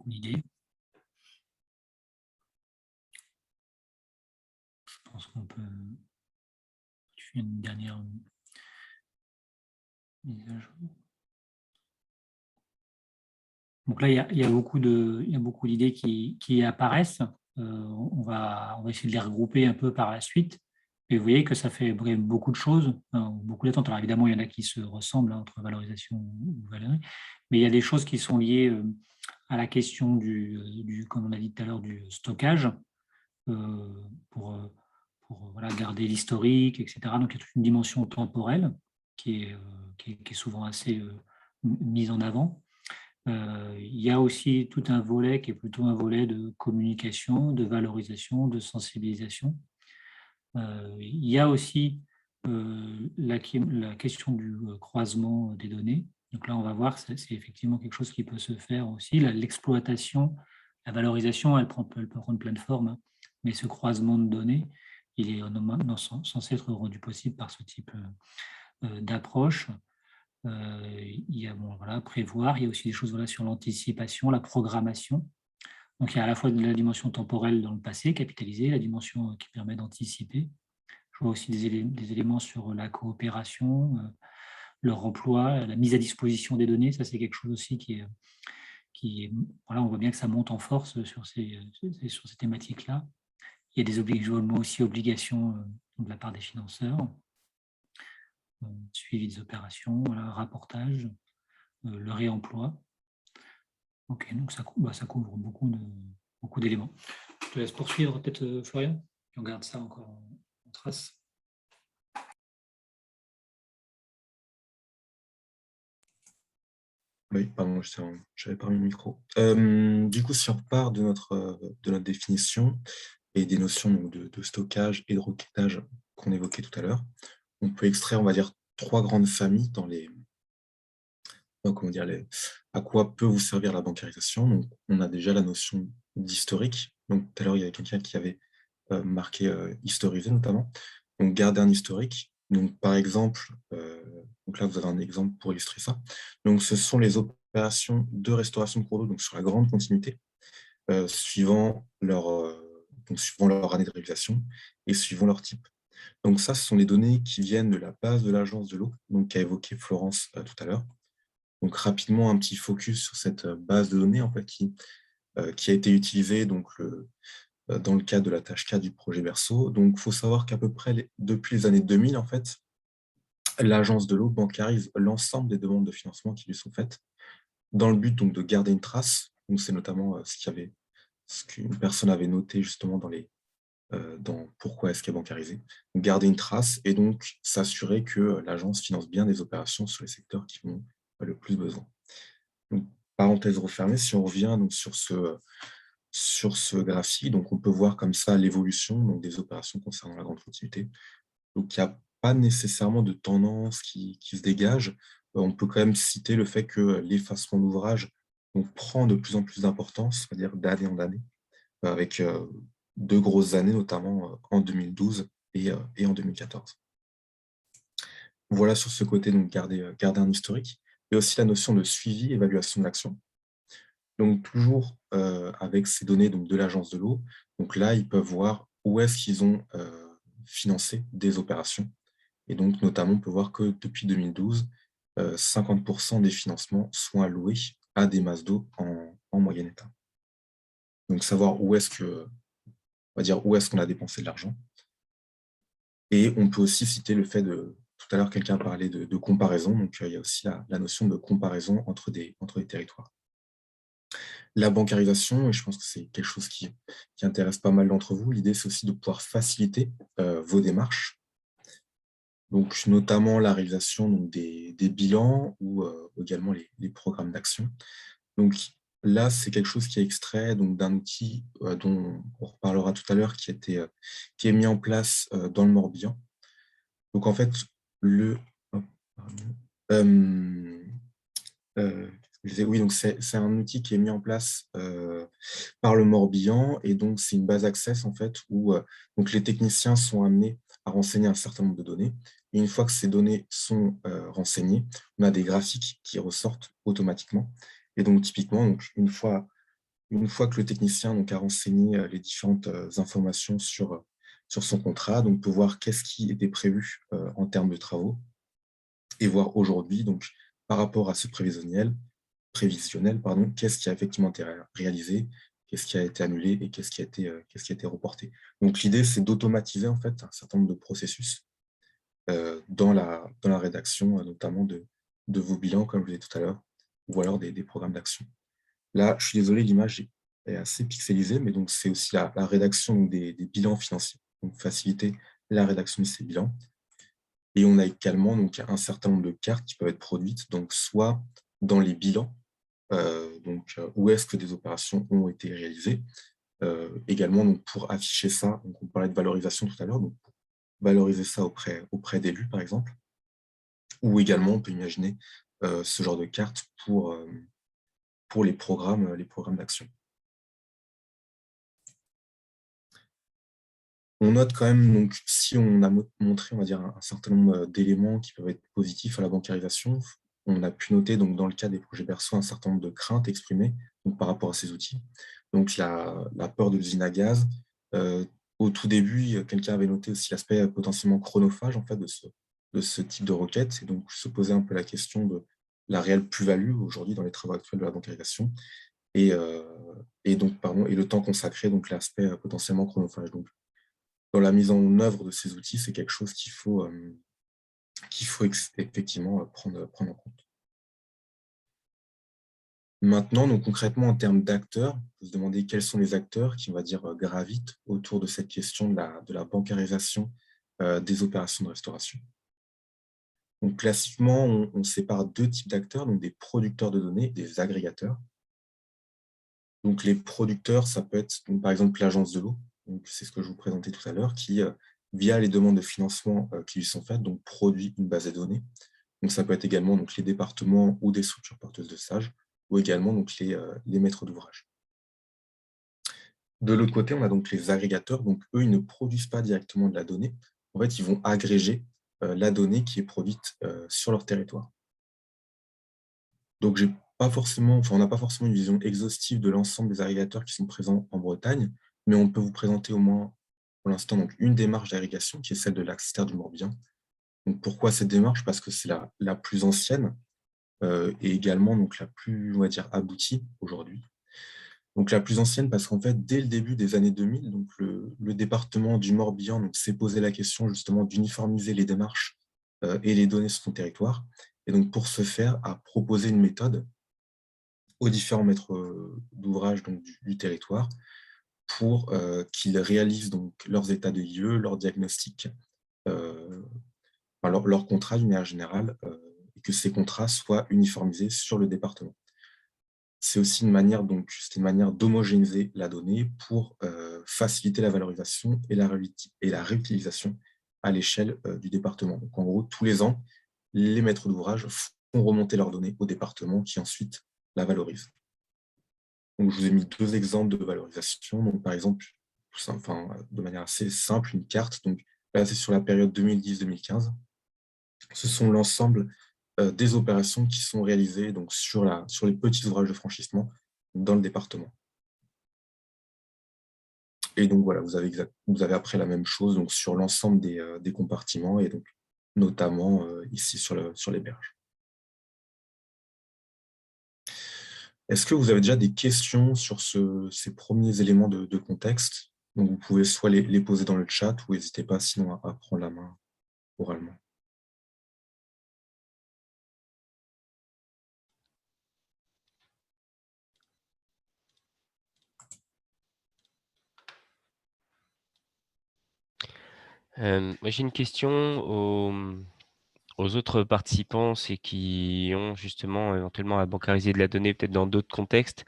d'idées. Je pense qu'on peut faire une dernière mise à jour. Donc là, il y a beaucoup d'idées qui apparaissent. On va essayer de les regrouper un peu par la suite. Et vous voyez que ça fait beaucoup de choses, beaucoup d'attentes. Alors évidemment, il y en a qui se ressemblent entre valorisation ou Valérie, mais il y a des choses qui sont liées à la question comme on a dit tout à l'heure, du stockage pour voilà, garder l'historique, etc. Donc il y a toute une dimension temporelle qui est souvent assez mise en avant. Il y a aussi tout un volet qui est plutôt un volet de communication, de valorisation, de sensibilisation. Il y a aussi la question du croisement des données. Donc là, on va voir, c'est effectivement quelque chose qui peut se faire aussi. L'exploitation, la valorisation, elle peut prendre plein de formes, hein, mais ce croisement de données, il est censé être rendu possible par ce type d'approche. Il y a prévoir, il y a aussi des choses sur l'anticipation, la programmation. Donc, il y a à la fois de la dimension temporelle dans le passé, capitalisée, la dimension qui permet d'anticiper. Je vois aussi des éléments sur la coopération, leur emploi, la mise à disposition des données. Ça, c'est quelque chose aussi voilà, on voit bien que ça monte en force sur ces thématiques-là. Il y a des obligations de la part des financeurs, suivi des opérations, voilà, rapportage, le réemploi. Ok, donc ça couvre beaucoup d'éléments. Je te laisse poursuivre, peut-être, Florian, et on garde ça encore en trace. Oui, pardon, j'avais pas mis le micro. Du coup, si on repart de notre définition et des notions donc, de stockage et de requêtage qu'on évoquait tout à l'heure, on peut extraire, on va dire, 3 grandes familles à quoi peut vous servir la bancarisation. Donc, on a déjà la notion d'historique. Donc, tout à l'heure, il y avait quelqu'un qui avait marqué historiser notamment. Donc, garder un historique. Donc, par exemple, donc là, vous avez un exemple pour illustrer ça. Donc, ce sont les opérations de restauration de cours d'eau, donc sur la grande continuité, suivant leur année de réalisation et suivant leur type. Donc ça, ce sont des données qui viennent de la base de l'Agence de l'eau, donc qu'a évoqué Florence tout à l'heure. Donc rapidement, un petit focus sur cette base de données en fait, qui a été utilisée donc, dans le cadre de la tâche 4 du projet Berceau. Donc il faut savoir qu'à peu près depuis les années 2000, en fait, l'Agence de l'eau bancarise l'ensemble des demandes de financement qui lui sont faites, dans le but donc, de garder une trace. Donc c'est notamment ce qu'une personne avait noté justement dans pourquoi est-ce qu'elle est bancarisée. Donc, garder une trace et donc s'assurer que l'agence finance bien des opérations sur les secteurs qui ont le plus besoin. Donc, parenthèse refermée, si on revient donc, sur ce graphique, donc on peut voir comme ça l'évolution des opérations concernant la grande continuité. Donc il n'y a pas nécessairement de tendance qui se dégage. On peut quand même citer le fait que l'effacement d'ouvrage prend de plus en plus d'importance, c'est-à-dire d'année en année, avec 2 grosses années, notamment en 2012 et en 2014. Voilà sur ce côté, donc garder un historique. Et aussi la notion de suivi, évaluation de l'action. Donc toujours avec ces données donc, de l'Agence de l'eau, donc là, ils peuvent voir où est-ce qu'ils ont financé des opérations. Et donc, notamment, on peut voir que depuis 2012, 50% des financements sont alloués à des masses d'eau en moyen état. Donc, savoir où est-ce qu'on a dépensé de l'argent. Et on peut aussi citer le fait tout à l'heure, quelqu'un parlait de comparaison, donc il y a aussi la notion de comparaison entre des territoires. La bancarisation, et je pense que c'est quelque chose qui intéresse pas mal d'entre vous, l'idée c'est aussi de pouvoir faciliter vos démarches, donc notamment la réalisation des bilans ou également les programmes d'action. Donc là, c'est quelque chose qui est extrait d'un outil dont on reparlera tout à l'heure, qui est mis en place dans le Morbihan. Donc en fait, oui, donc c'est un outil qui est mis en place par le Morbihan, et donc c'est une base Access en fait où donc les techniciens sont amenés à renseigner un certain nombre de données. Et une fois que ces données sont renseignées, on a des graphiques qui ressortent automatiquement. Et donc typiquement, donc, une fois que le technicien donc, a renseigné les différentes informations sur son contrat, donc peut voir qu'est-ce qui était prévu en termes de travaux, et voir aujourd'hui, donc par rapport à ce prévisionnel, qu'est-ce qui a effectivement été réalisé, qu'est-ce qui a été annulé et qu'est-ce qui a été reporté. Donc l'idée, c'est d'automatiser en fait un certain nombre de processus dans la rédaction, notamment de vos bilans, comme je l'ai dit tout à l'heure, ou alors des programmes d'action. Là, je suis désolé, l'image est assez pixelisée, mais donc c'est aussi la rédaction des bilans financiers, donc faciliter la rédaction de ces bilans. Et on a également donc, un certain nombre de cartes qui peuvent être produites, donc soit dans les bilans, où est-ce que des opérations ont été réalisées, également donc, pour afficher ça, donc on parlait de valorisation tout à l'heure, donc pour valoriser ça auprès d'élus par exemple, ou également on peut imaginer ce genre de carte pour les programmes d'action. On note quand même, donc, si on a montré, on va dire, un certain nombre d'éléments qui peuvent être positifs à la bancarisation, on a pu noter, donc, dans le cas des projets Berceau, un certain nombre de craintes exprimées donc, par rapport à ces outils. Donc, la peur de l'usine à gaz, au tout début, quelqu'un avait noté aussi l'aspect potentiellement chronophage en fait, de ce type de requête, et donc se poser un peu la question de la réelle plus-value aujourd'hui dans les travaux actuels de la bancarisation, et, donc, pardon, et le temps consacré, donc l'aspect potentiellement chronophage. Donc, dans la mise en œuvre de ces outils, c'est quelque chose qu'il faut effectivement prendre en compte. Maintenant, donc concrètement, en termes d'acteurs, vous se demandez quels sont les acteurs qui, on va dire, gravitent autour de cette question de la bancarisation des opérations de restauration. Donc, classiquement, on sépare deux types d'acteurs, donc des producteurs de données et des agrégateurs. Donc, les producteurs, ça peut être, donc, par exemple, l'agence de l'eau, c'est ce que je vous présentais tout à l'heure, qui, via les demandes de financement qui lui sont faites, donc produit une base de données. Donc, ça peut être également donc, les départements ou des structures porteuses de stages, ou également donc, les maîtres d'ouvrage. De l'autre côté, on a donc les agrégateurs. Donc, eux, ils ne produisent pas directement de la donnée. En fait, ils vont agréger la donnée qui est produite sur leur territoire. Donc, on n'a pas forcément une vision exhaustive de l'ensemble des agrégateurs qui sont présents en Bretagne, mais on peut vous présenter au moins, pour l'instant, donc une démarche d'agrégation qui est celle de l'Axter du Morbihan. Donc, pourquoi cette démarche? Parce que c'est la plus ancienne et également donc, la plus, on va dire, aboutie aujourd'hui. Donc, la plus ancienne parce qu'en fait, dès le début des années 2000, donc le département du Morbihan s'est posé la question justement d'uniformiser les démarches et les données sur son territoire. Et donc, pour ce faire, a proposé une méthode aux différents maîtres d'ouvrage du territoire pour qu'ils réalisent donc leurs états de lieux, leurs diagnostics, leurs contrats d'une manière générale, et que ces contrats soient uniformisés sur le département. C'est aussi une manière d'homogénéiser la donnée pour faciliter la valorisation et la réutilisation à l'échelle du département. Donc en gros, tous les ans, les maîtres d'ouvrage font remonter leurs données au département qui ensuite la valorise. Donc, je vous ai mis deux exemples de valorisation. Donc, par exemple, de manière assez simple, une carte. Donc, là, c'est sur la période 2010-2015. Ce sont l'ensemble des opérations qui sont réalisées donc, sur les petits ouvrages de franchissement dans le département. Et donc, voilà, vous avez après la même chose donc, sur l'ensemble des compartiments et donc, notamment ici sur les berges. Est-ce que vous avez déjà des questions sur ces premiers éléments de contexte? Donc, vous pouvez soit les poser dans le chat ou n'hésitez pas sinon à prendre la main oralement. Moi, j'ai une question aux autres participants, c'est qui ont justement éventuellement à bancariser de la donnée peut-être dans d'autres contextes,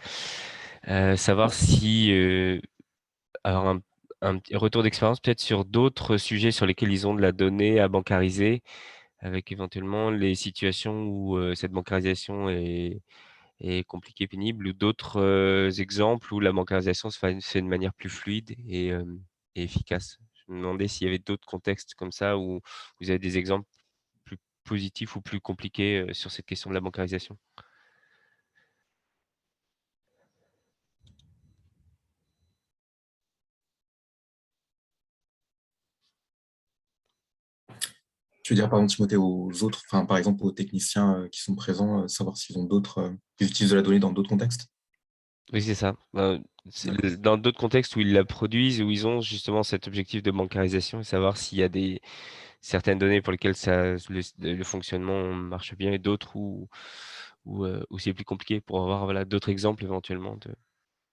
savoir si avoir un petit retour d'expérience peut-être sur d'autres sujets sur lesquels ils ont de la donnée à bancariser, avec éventuellement les situations où cette bancarisation est compliquée, pénible, ou d'autres exemples où la bancarisation se fait de manière plus fluide et efficace. Je me demandais s'il y avait d'autres contextes comme ça où vous avez des exemples plus positifs ou plus compliqués sur cette question de la bancarisation. Tu veux dire, par exemple, Timothée, par exemple, aux techniciens qui sont présents, savoir s'ils ont ils utilisent de la donnée dans d'autres contextes? Oui, c'est ça. Dans d'autres contextes où ils la produisent, où ils ont justement cet objectif de bancarisation, et savoir s'il y a certaines données pour lesquelles le fonctionnement marche bien et d'autres où c'est plus compliqué, pour avoir d'autres exemples éventuellement de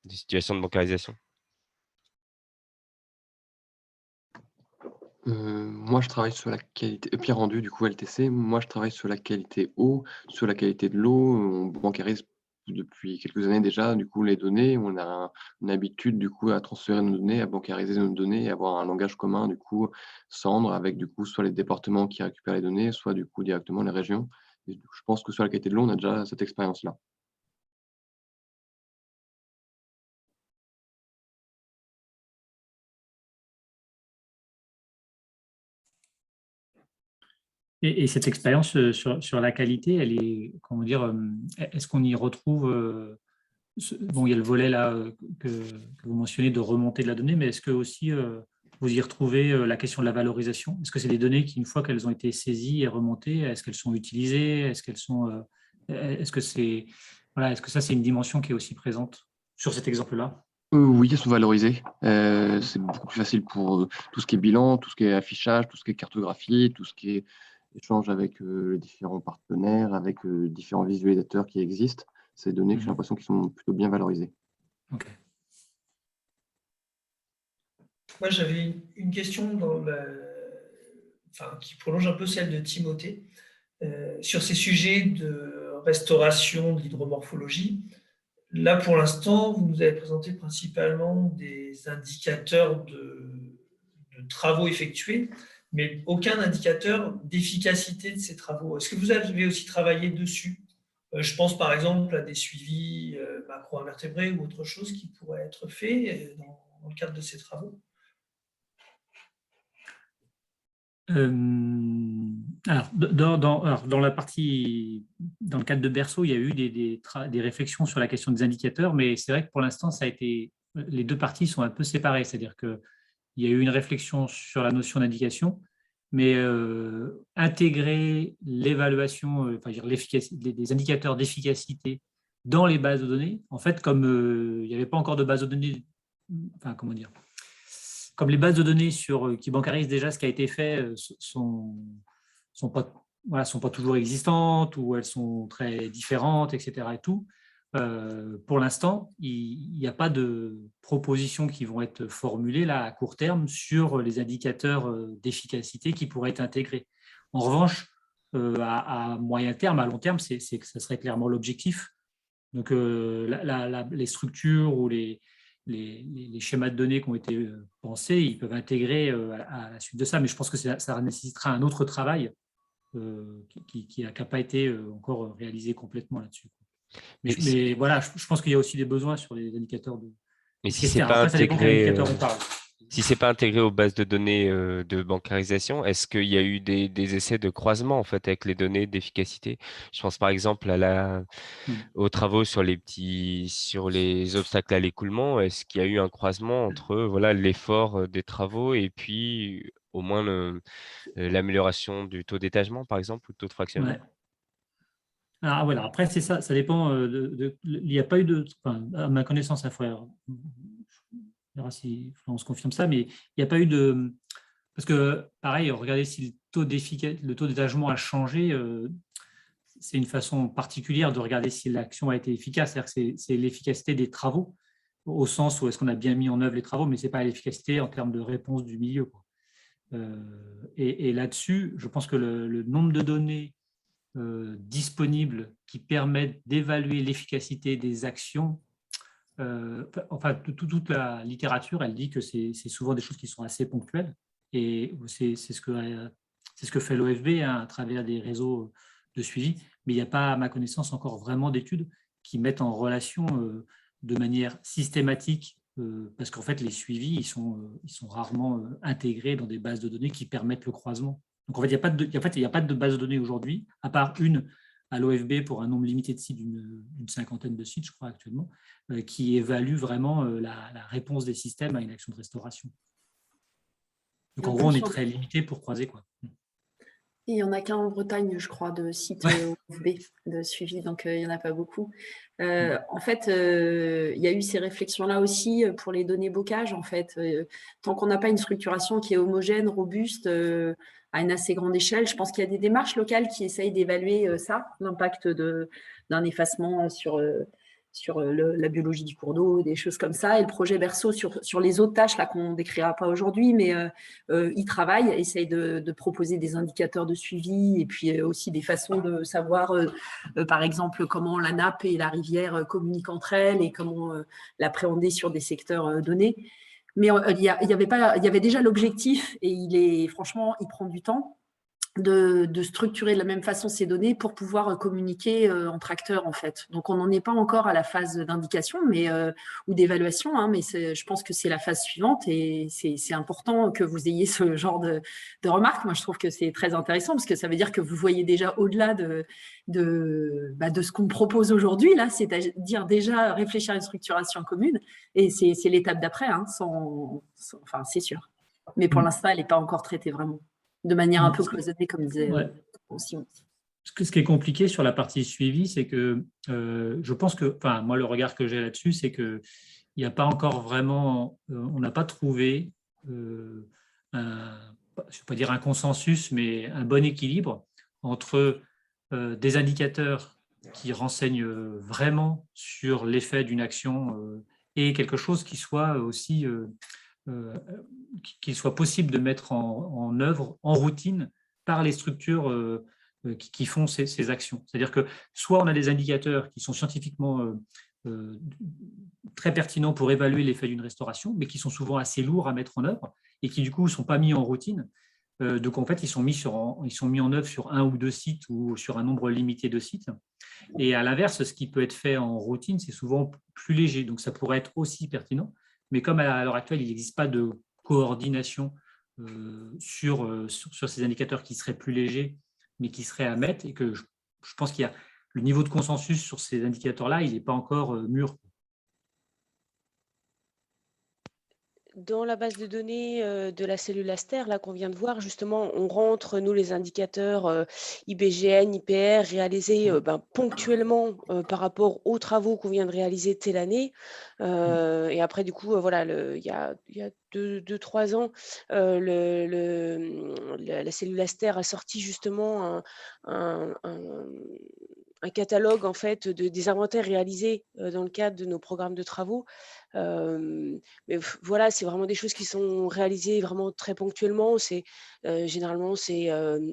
situations de bancarisation. Moi, je travaille sur la qualité, Pierre Rendu, du coup, LTC. Moi, je travaille sur la qualité eau, sur la qualité de l'eau. On bancarise depuis quelques années déjà, du coup, les données. On a une habitude, du coup, à transférer nos données, à bancariser nos données, à avoir un langage commun, du coup, Sandre, avec, du coup, soit les départements qui récupèrent les données, soit, du coup, directement les régions. Et je pense que sur la qualité de l'eau, on a déjà cette expérience-là. Et cette expérience sur la qualité, elle est, comment dire, est-ce qu'on y retrouve, bon, il y a le volet là que vous mentionnez de remonter de la donnée, mais est-ce que aussi vous y retrouvez la question de la valorisation. Est-ce que c'est des données qui, une fois qu'elles ont été saisies et remontées, est-ce qu'elles sont utilisées? Est-ce que ça, c'est une dimension qui est aussi présente sur cet exemple-là? Oui, elles sont valorisées. C'est beaucoup plus facile pour tout ce qui est bilan, tout ce qui est affichage, tout ce qui est cartographie, tout ce qui est échange avec les différents partenaires, avec différents visualisateurs qui existent. Ces données, j'ai l'impression qu'ils sont plutôt bien valorisées. Ok. Moi, j'avais une question qui prolonge un peu celle de Timothée sur ces sujets de restauration de l'hydromorphologie. Là, pour l'instant, vous nous avez présenté principalement des indicateurs de travaux effectués, mais aucun indicateur d'efficacité de ces travaux. Est-ce que vous avez aussi travaillé dessus? Je pense par exemple à des suivis macro-invertébrés ou autre chose qui pourrait être fait dans le cadre de ces travaux. Alors, dans la partie, dans le cadre de Berceau, il y a eu des réflexions sur la question des indicateurs, mais c'est vrai que pour l'instant, les deux parties sont un peu séparées, c'est-à-dire qu'il y a eu une réflexion sur la notion d'indication, mais intégrer l'évaluation, des indicateurs d'efficacité dans les bases de données, en fait, comme il n'y avait pas encore de base de données, comme les bases de données qui bancarisent déjà ce qui a été fait sont pas toujours existantes ou elles sont très différentes, etc. Et tout. Pour l'instant, il n'y a pas de propositions qui vont être formulées là, à court terme sur les indicateurs d'efficacité qui pourraient être intégrés. En revanche, à moyen terme, à long terme, ça serait clairement l'objectif. Donc, les structures ou les schémas de données qui ont été pensés, ils peuvent intégrer à la suite de ça, mais je pense que ça nécessitera un autre travail qui n'a pas été encore réalisé complètement là-dessus. Mais voilà, je pense qu'il y a aussi des besoins sur les indicateurs de. Mais si ce n'est pas intégré aux bases de données de bancarisation, est-ce qu'il y a eu des essais de croisement en fait, avec les données d'efficacité? Je pense par exemple aux travaux sur les obstacles à l'écoulement. Est-ce qu'il y a eu un croisement entre l'effort des travaux et puis au moins l'amélioration du taux d'étagement, par exemple, ou de taux de fractionnement? Ouais. Alors, voilà. Après, c'est ça dépend. Il n'y a pas eu à ma connaissance, il faudra si on se confirme ça, mais il n'y a pas eu de. Parce que, pareil, regardez si le taux d'étagement a changé. C'est une façon particulière de regarder si l'action a été efficace. C'est-à-dire que c'est l'efficacité des travaux, au sens où est-ce qu'on a bien mis en œuvre les travaux, mais ce n'est pas l'efficacité en termes de réponse du milieu. Et là-dessus, je pense que le nombre de données disponibles qui permettent d'évaluer l'efficacité des actions, toute la littérature, elle dit que c'est souvent des choses qui sont assez ponctuelles. Et c'est ce que fait l'OFB à travers des réseaux de suivi. Mais il n'y a pas, à ma connaissance, encore vraiment d'études qui mettent en relation de manière systématique, parce qu'en fait, les suivis, ils sont rarement intégrés dans des bases de données qui permettent le croisement. Donc, en fait, il n'y a pas de base de données aujourd'hui, à part une à l'OFB pour un nombre limité de sites, d'une cinquantaine de sites, je crois, actuellement, qui évalue vraiment la réponse des systèmes à une action de restauration. Donc, en gros, on est très limité pour croiser, quoi. Il n'y en a qu'un en Bretagne, je crois, de sites OFB de suivi, donc il n'y en a pas beaucoup. En fait, il y a eu ces réflexions-là aussi pour les données bocage. En fait, tant qu'on n'a pas une structuration qui est homogène, robuste, à une assez grande échelle, je pense qu'il y a des démarches locales qui essayent d'évaluer l'impact d'un effacement sur la biologie du cours d'eau, des choses comme ça. Et le projet Berceau sur les autres tâches là qu'on ne décrira pas aujourd'hui, mais il travaille, essaye de proposer des indicateurs de suivi et puis aussi des façons de savoir, par exemple, comment la nappe et la rivière communiquent entre elles et comment l'appréhender sur des secteurs donnés. Mais il y avait déjà l'objectif et franchement, il prend du temps de structurer de la même façon ces données pour pouvoir communiquer entre acteurs, en fait. Donc, on n'en est pas encore à la phase d'indication ou d'évaluation, mais je pense que c'est la phase suivante et c'est important que vous ayez ce genre de remarques. Moi, je trouve que c'est très intéressant parce que ça veut dire que vous voyez déjà au-delà de ce qu'on propose aujourd'hui, là, c'est-à-dire déjà réfléchir à une structuration commune et c'est l'étape d'après, c'est sûr. Mais pour l'instant, elle n'est pas encore traitée vraiment, de manière un peu cloisonnée, comme disait Simon. Ce qui est compliqué sur la partie suivi, c'est que je pense que, enfin, moi, le regard que j'ai là-dessus, c'est qu'il n'y a pas encore vraiment, on n'a pas trouvé je ne vais pas dire un consensus, mais un bon équilibre entre des indicateurs qui renseignent vraiment sur l'effet d'une action et quelque chose qui soit aussi qu'il soit possible de mettre en œuvre, en routine, par les structures qui font ces actions. C'est-à-dire que soit on a des indicateurs qui sont scientifiquement très pertinents pour évaluer l'effet d'une restauration, mais qui sont souvent assez lourds à mettre en œuvre et qui du coup ne sont pas mis en routine. Donc en fait, ils sont mis en œuvre sur 1 ou 2 sites ou sur un nombre limité de sites. Et à l'inverse, ce qui peut être fait en routine, c'est souvent plus léger. Donc ça pourrait être aussi pertinent. Mais comme à l'heure actuelle, il n'existe pas de coordination sur ces indicateurs qui seraient plus légers, mais qui seraient à mettre, et que je pense qu'il y a le niveau de consensus sur ces indicateurs-là, il n'est pas encore mûr. Dans la base de données de la cellule Aster, là qu'on vient de voir, justement, on rentre, nous, les indicateurs IBGN, IPR, réalisés ponctuellement par rapport aux travaux qu'on vient de réaliser telle année. Et après, du coup, voilà, il y a 2-3 ans, la cellule Aster a sorti justement un catalogue en fait des inventaires réalisés dans le cadre de nos programmes de travaux. Mais voilà, c'est vraiment des choses qui sont réalisées vraiment très ponctuellement. Généralement, c'est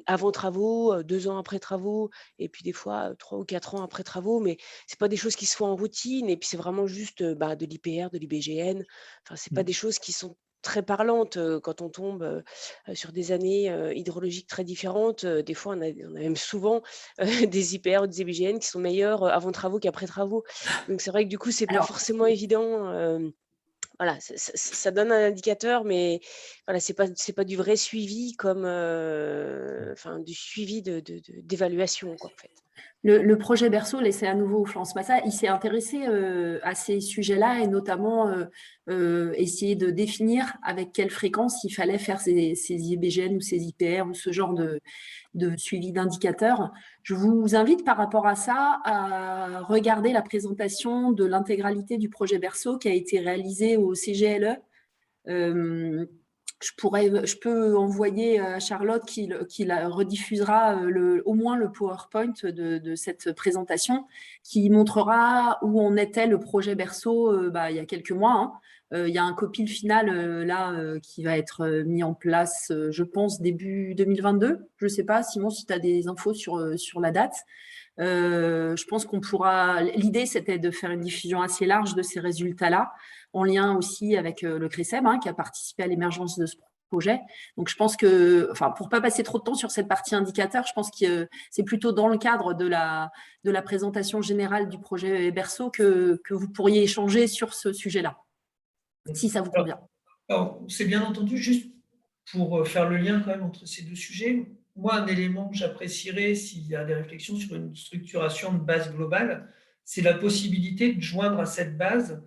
avant travaux, 2 ans après travaux, et puis des fois 3 ou 4 ans après travaux. Mais c'est pas des choses qui se font en routine. Et puis c'est vraiment juste de l'IPR, de l'IBGN. Enfin, c'est pas des choses qui sont très parlantes quand on tombe sur des années hydrologiques très différentes. Des fois, on a même souvent des IPR ou des IBGN qui sont meilleurs avant travaux qu'après travaux. Donc c'est vrai que du coup, c'est pas forcément évident. Voilà, ça donne un indicateur, mais voilà, c'est pas du vrai suivi comme du suivi d'évaluation, quoi, en fait. Le projet Berceau, laissé à nouveau Florence Massat, il s'est intéressé à ces sujets-là et notamment essayer de définir avec quelle fréquence il fallait faire ces IBGN ou ces IPR ou ce genre de suivi d'indicateurs. Je vous invite par rapport à ça à regarder la présentation de l'intégralité du projet Berceau qui a été réalisé au CGLE. Je peux envoyer à Charlotte qui la rediffusera au moins le PowerPoint de cette présentation qui montrera où en était le projet Berceau il y a quelques mois. Hein. Il y a un copil final qui va être mis en place, je pense, début 2022. Je ne sais pas, Simon, si tu as des infos sur la date. Je pense qu'on pourra. L'idée, c'était de faire une diffusion assez large de ces résultats-là, en lien aussi avec le CRICEM, qui a participé à l'émergence de ce projet. Donc, je pense que, pour ne pas passer trop de temps sur cette partie indicateur, je pense que c'est plutôt dans le cadre de la présentation générale du projet Berceau que vous pourriez échanger sur ce sujet-là, si ça vous convient. Alors, c'est bien entendu, juste pour faire le lien quand même entre ces deux sujets, moi, un élément que j'apprécierais s'il y a des réflexions sur une structuration de base globale, c'est la possibilité de joindre à cette base,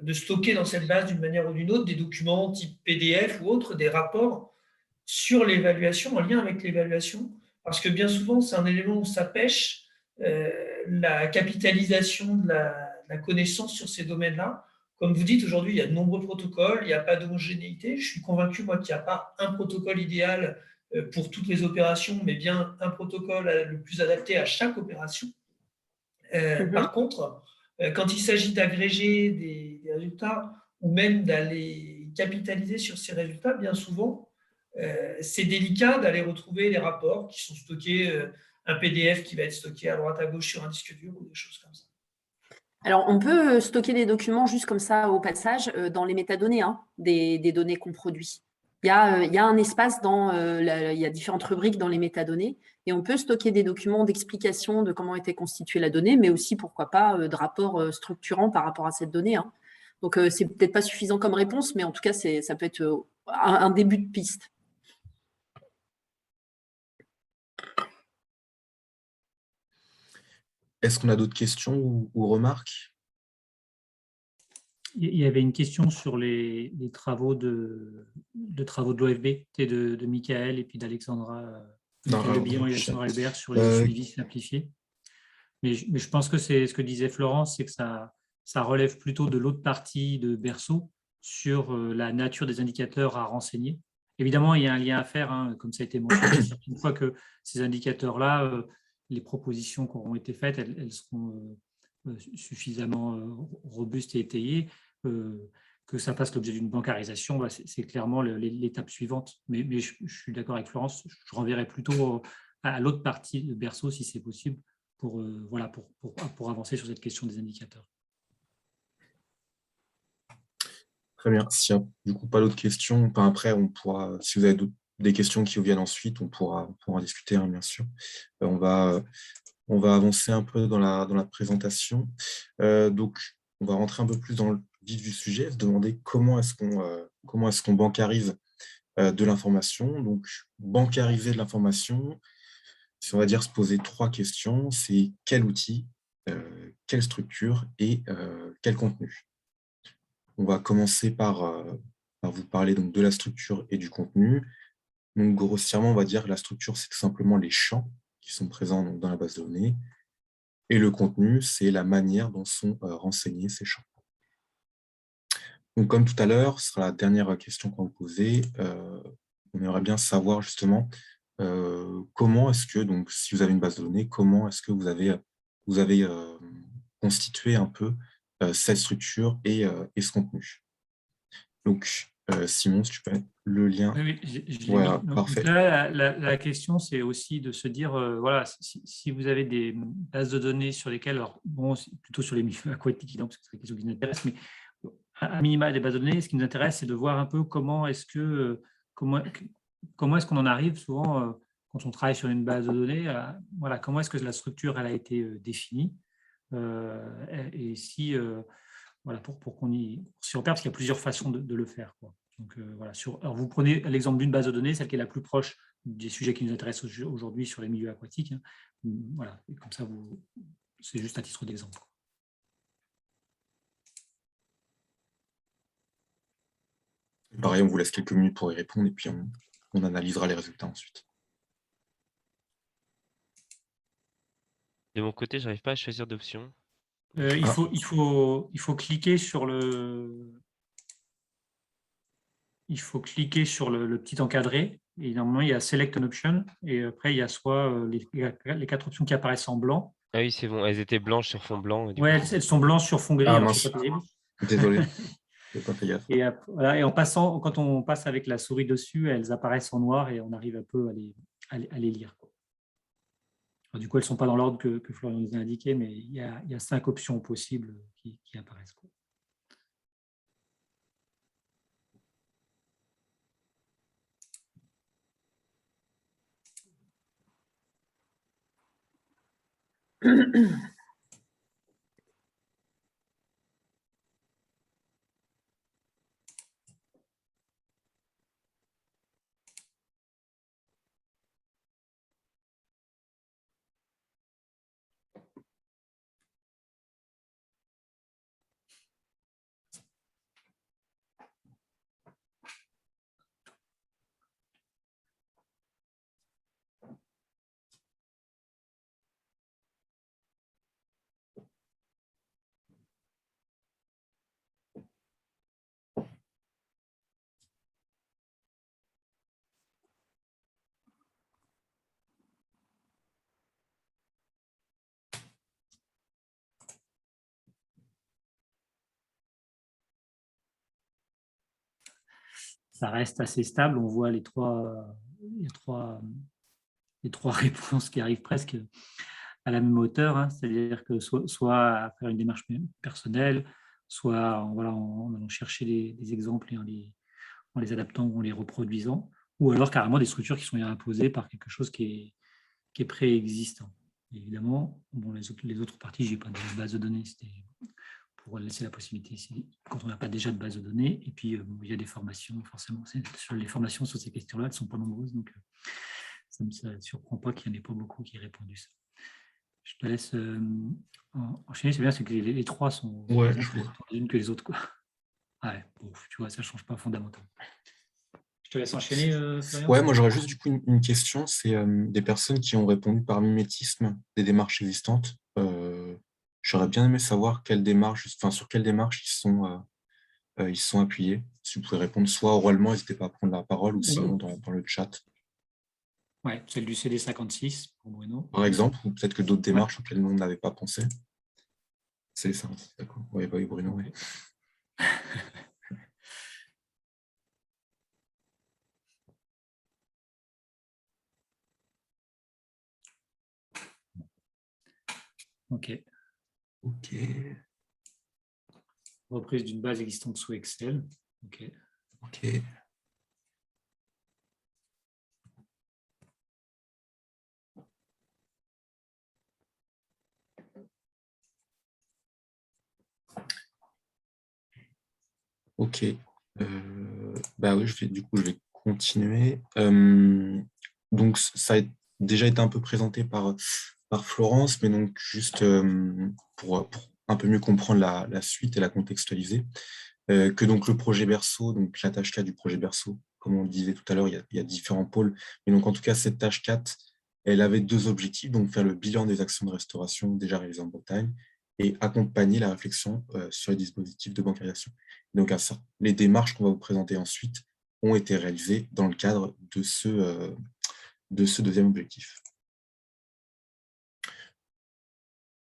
de stocker dans cette base d'une manière ou d'une autre des documents type PDF ou autres, des rapports sur l'évaluation, en lien avec l'évaluation, parce que bien souvent, c'est un élément où ça pêche, la capitalisation de la connaissance sur ces domaines-là. Comme vous dites, aujourd'hui, il y a de nombreux protocoles, il n'y a pas d'homogénéité. Je suis convaincu, moi, qu'il n'y a pas un protocole idéal pour toutes les opérations, mais bien un protocole le plus adapté à chaque opération. Par contre, quand il s'agit d'agréger des résultats ou même d'aller capitaliser sur ces résultats, bien souvent, c'est délicat d'aller retrouver les rapports qui sont stockés, un PDF qui va être stocké à droite à gauche sur un disque dur ou des choses comme ça. Alors, on peut stocker des documents juste comme ça au passage dans les métadonnées des données qu'on produit. Il y a un espace il y a différentes rubriques dans les métadonnées et on peut stocker des documents d'explication de comment était constituée la donnée, mais aussi, pourquoi pas, de rapports structurants par rapport à cette donnée. Donc, c'est peut-être pas suffisant comme réponse, mais en tout cas, ça peut être un début de piste. Est-ce qu'on a d'autres questions ou remarques? il y avait une question sur les travaux de l'OFB, de Michael et puis d'Alexandra, Michael Le Bihan et Alexandra Albert sur les suivis simplifiés. Mais je pense que c'est ce que disait Florence, c'est que ça relève plutôt de l'autre partie de Berceau sur la nature des indicateurs à renseigner. Évidemment, il y a un lien à faire, hein, comme ça a été mentionné. Une fois que ces indicateurs-là, les propositions qui auront été faites, elles seront suffisamment robustes et étayées, que ça fasse l'objet d'une bancarisation, c'est clairement l'étape suivante. Mais je suis d'accord avec Florence, je renverrai plutôt à l'autre partie de Berceau, si c'est possible, pour avancer sur cette question des indicateurs. Très bien. S'il n'y a du coup pas d'autres questions, après, on pourra, si vous avez des questions qui vous viennent ensuite, on pourra en discuter, hein, bien sûr. On va avancer un peu dans la présentation. Donc, on va rentrer un peu plus dans le vif du sujet, se demander comment est-ce qu'on bancarise de l'information. Donc, bancariser de l'information, si on va dire se poser 3 questions, c'est quel outil, quelle structure et quel contenu. On va commencer par vous parler donc de la structure et du contenu. Donc, grossièrement, on va dire que la structure, c'est tout simplement les champs qui sont présents donc, dans la base de données. Et le contenu, c'est la manière dont sont renseignés ces champs. Donc, comme tout à l'heure, ce sera la dernière question qu'on va vous poser. On aimerait bien savoir justement comment est-ce que, donc, si vous avez une base de données, comment est-ce que vous avez constitué un peu cette structure et ce contenu. Donc, Simon, si tu peux mettre le lien. Oui, je l'ai voilà, mis. parfait. Donc là, la question, c'est aussi de se dire, voilà, si vous avez des bases de données sur lesquelles, alors, bon, c'est plutôt sur les milieux aquatiques, parce que c'est la question qui nous intéresse, mais à minima des bases de données, ce qui nous intéresse, c'est de voir un peu comment est-ce qu'on en arrive souvent, quand on travaille sur une base de données, voilà, comment est-ce que la structure elle a été définie, et si, voilà, pour qu'on s'y repère, parce qu'il y a plusieurs façons de le faire, quoi. Donc, voilà, alors vous prenez l'exemple d'une base de données, celle qui est la plus proche des sujets qui nous intéressent aujourd'hui sur les milieux aquatiques, hein. Voilà, et comme ça, c'est juste à titre d'exemple. Pareil, on vous laisse quelques minutes pour y répondre et puis on analysera les résultats ensuite. De mon côté, je n'arrive pas à choisir d'option. Il faut cliquer sur le petit encadré. Et normalement, il y a Select an option. Et après, il y a soit les 4 options qui apparaissent en blanc. Ah oui, c'est bon. Elles étaient blanches sur fond blanc. Oui, elles sont blanches sur fond gris. Ah, Alors, mince. c'est pas terrible. Désolé. Pas fait gaffe. Et, voilà, et quand on passe avec la souris dessus, elles apparaissent en noir et on arrive un peu à les lire. Alors, du coup, elles ne sont pas dans l'ordre que Florian nous a indiqué, mais il y a 5 options possibles qui apparaissent. Ça reste assez stable. On voit les trois réponses qui arrivent presque à la même hauteur, hein. C'est-à-dire que soit à faire une démarche personnelle, soit en allant chercher des exemples et en les adaptant ou en les reproduisant, ou alors carrément des structures qui sont imposées par quelque chose qui est préexistant. Évidemment, bon, les autres parties, je n'ai pas de base de données, c'était pour laisser la possibilité ici, quand on n'a pas déjà de base de données. Et puis, il y a des formations, forcément. Les formations sur ces questions-là, elles ne sont pas nombreuses, donc ça ne me surprend pas qu'il n'y en ait pas beaucoup qui aient répondu ça. Je te laisse enchaîner. C'est bien, c'est que les trois sont ouais, les unes que les autres, quoi. Ouais, bon, tu vois, ça ne change pas fondamentalement. Je te laisse enchaîner, Florian. Ouais, moi j'aurais juste du coup une question, c'est des personnes qui ont répondu par mimétisme des démarches existantes. J'aurais bien aimé savoir quelles démarches, enfin sur quelles démarches ils sont appuyés. Si vous pouvez répondre soit oralement, n'hésitez pas à prendre la parole, ou sinon dans le chat. Ouais, celle du CD56 pour Bruno. Par exemple, ou peut-être que d'autres démarches auxquelles nous n'avait pas pensé. C'est ça, d'accord. Oui, bah oui, Bruno, oui. OK. OK. Reprise d'une base existante sous Excel. OK. OK. OK. Bah oui, je vais continuer. Donc, ça a déjà été un peu présenté par Florence, mais donc juste pour un peu mieux comprendre la suite et la contextualiser, que donc le projet Berceau, donc la tâche 4 du projet Berceau, comme on le disait tout à l'heure, il y a différents pôles. Mais donc, en tout cas, cette tâche 4, elle avait deux objectifs, donc faire le bilan des actions de restauration déjà réalisées en Bretagne et accompagner la réflexion sur les dispositifs de bancarisation. Donc, les démarches qu'on va vous présenter ensuite ont été réalisées dans le cadre de ce deuxième objectif.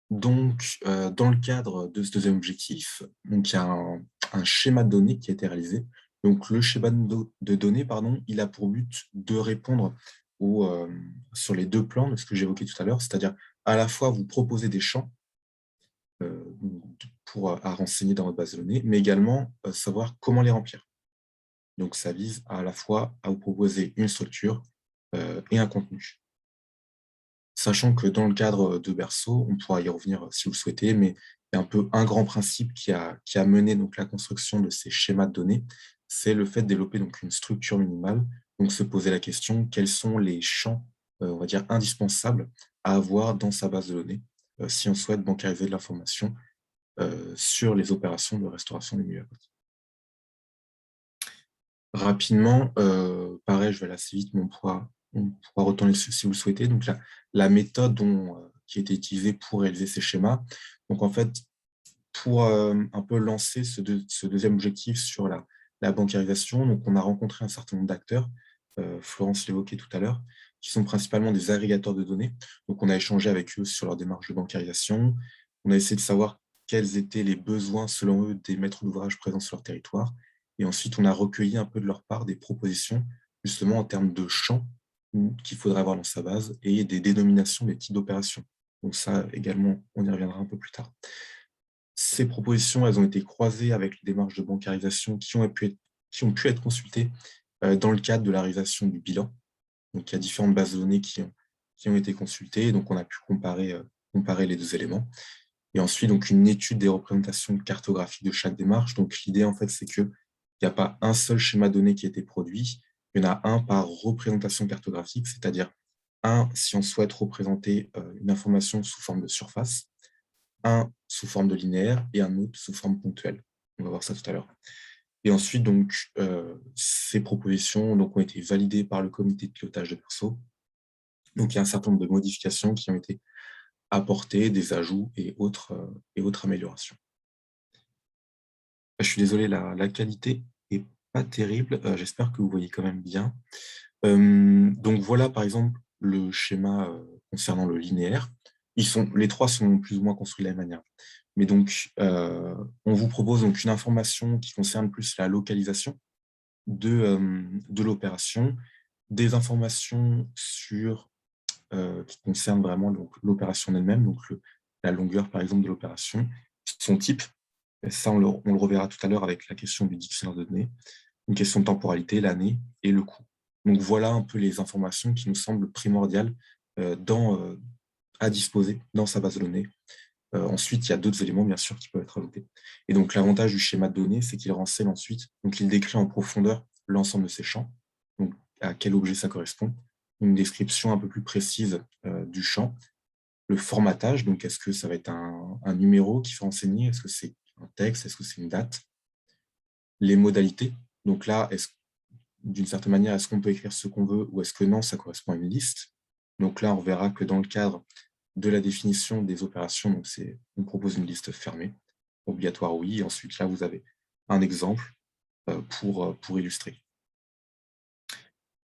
Donc, dans le cadre de ce deuxième objectif, donc, il y a un schéma de données qui a été réalisé. Donc, le schéma de données, pardon, il a pour but de répondre sur les deux plans de ce que j'évoquais tout à l'heure, c'est-à-dire à la fois vous proposer des champs à renseigner dans votre base de données, mais également savoir comment les remplir. Donc, ça vise à la fois à vous proposer une structure et un contenu. Sachant que dans le cadre de Berceau, on pourra y revenir si vous le souhaitez, mais il y a un peu un grand principe qui a mené donc, la construction de ces schémas de données, c'est le fait de développer donc, une structure minimale, donc se poser la question, quels sont les champs, on va dire, indispensables à avoir dans sa base de données si on souhaite bancariser de l'information sur les opérations de restauration des milieux aquatiques. Rapidement, pareil, je vais aller assez vite, mais on pourra retourner dessus si vous le souhaitez. Donc, la méthode qui a été utilisée pour réaliser ces schémas. Donc, en fait, pour un peu lancer ce deuxième objectif sur la bancarisation, donc on a rencontré un certain nombre d'acteurs, Florence l'évoquait tout à l'heure, qui sont principalement des agrégateurs de données. Donc, on a échangé avec eux sur leur démarche de bancarisation. On a essayé de savoir quels étaient les besoins, selon eux, des maîtres d'ouvrage présents sur leur territoire. Et ensuite, on a recueilli un peu de leur part des propositions, justement en termes de champs qu'il faudrait avoir dans sa base et des dénominations des types d'opérations. Donc ça, également, on y reviendra un peu plus tard. Ces propositions, elles ont été croisées avec les démarches de bancarisation qui ont pu être consultées dans le cadre de la réalisation du bilan. Donc, il y a différentes bases de données qui ont été consultées. Donc, on a pu comparer les deux éléments. Et ensuite, donc, une étude des représentations cartographiques de chaque démarche. Donc, l'idée, en fait, c'est qu'il n'y a pas un seul schéma de données qui a été produit. Il y en a un par représentation cartographique, c'est-à-dire un si on souhaite représenter une information sous forme de surface, un sous forme de linéaire et un autre sous forme ponctuelle. On va voir ça tout à l'heure. Et ensuite, donc, ces propositions donc, ont été validées par le comité de pilotage de Berceau. Donc, il y a un certain nombre de modifications qui ont été apportées, des ajouts et autres améliorations. Je suis désolé, la qualité n'est pas terrible. J'espère que vous voyez quand même bien. Donc, voilà, par exemple, le schéma concernant le linéaire. Les trois sont plus ou moins construits de la même manière. Mais donc, on vous propose donc une information qui concerne plus la localisation de l'opération, des informations qui concernent vraiment l'opération elle-même, donc la longueur, par exemple, de l'opération, son type. Et ça, on le reverra tout à l'heure avec la question du dictionnaire de données, une question de temporalité, l'année et le coût. Donc, voilà un peu les informations qui nous semblent primordiales à disposer dans sa base de données. Ensuite, il y a d'autres éléments, bien sûr, qui peuvent être ajoutés. Et donc, l'avantage du schéma de données, c'est qu'il renseigne ensuite, donc il décrit en profondeur l'ensemble de ces champs, donc à quel objet ça correspond, une description un peu plus précise du champ, le formatage, donc est-ce que ça va être un numéro qu'il faut renseigner, est-ce que c'est un texte, est-ce que c'est une date, les modalités. Donc là, d'une certaine manière, est-ce qu'on peut écrire ce qu'on veut ou est-ce que non, ça correspond à une liste? Donc là, on verra que dans le cadre de la définition des opérations, donc on propose une liste fermée, obligatoire oui. Et ensuite, là, vous avez un exemple pour illustrer.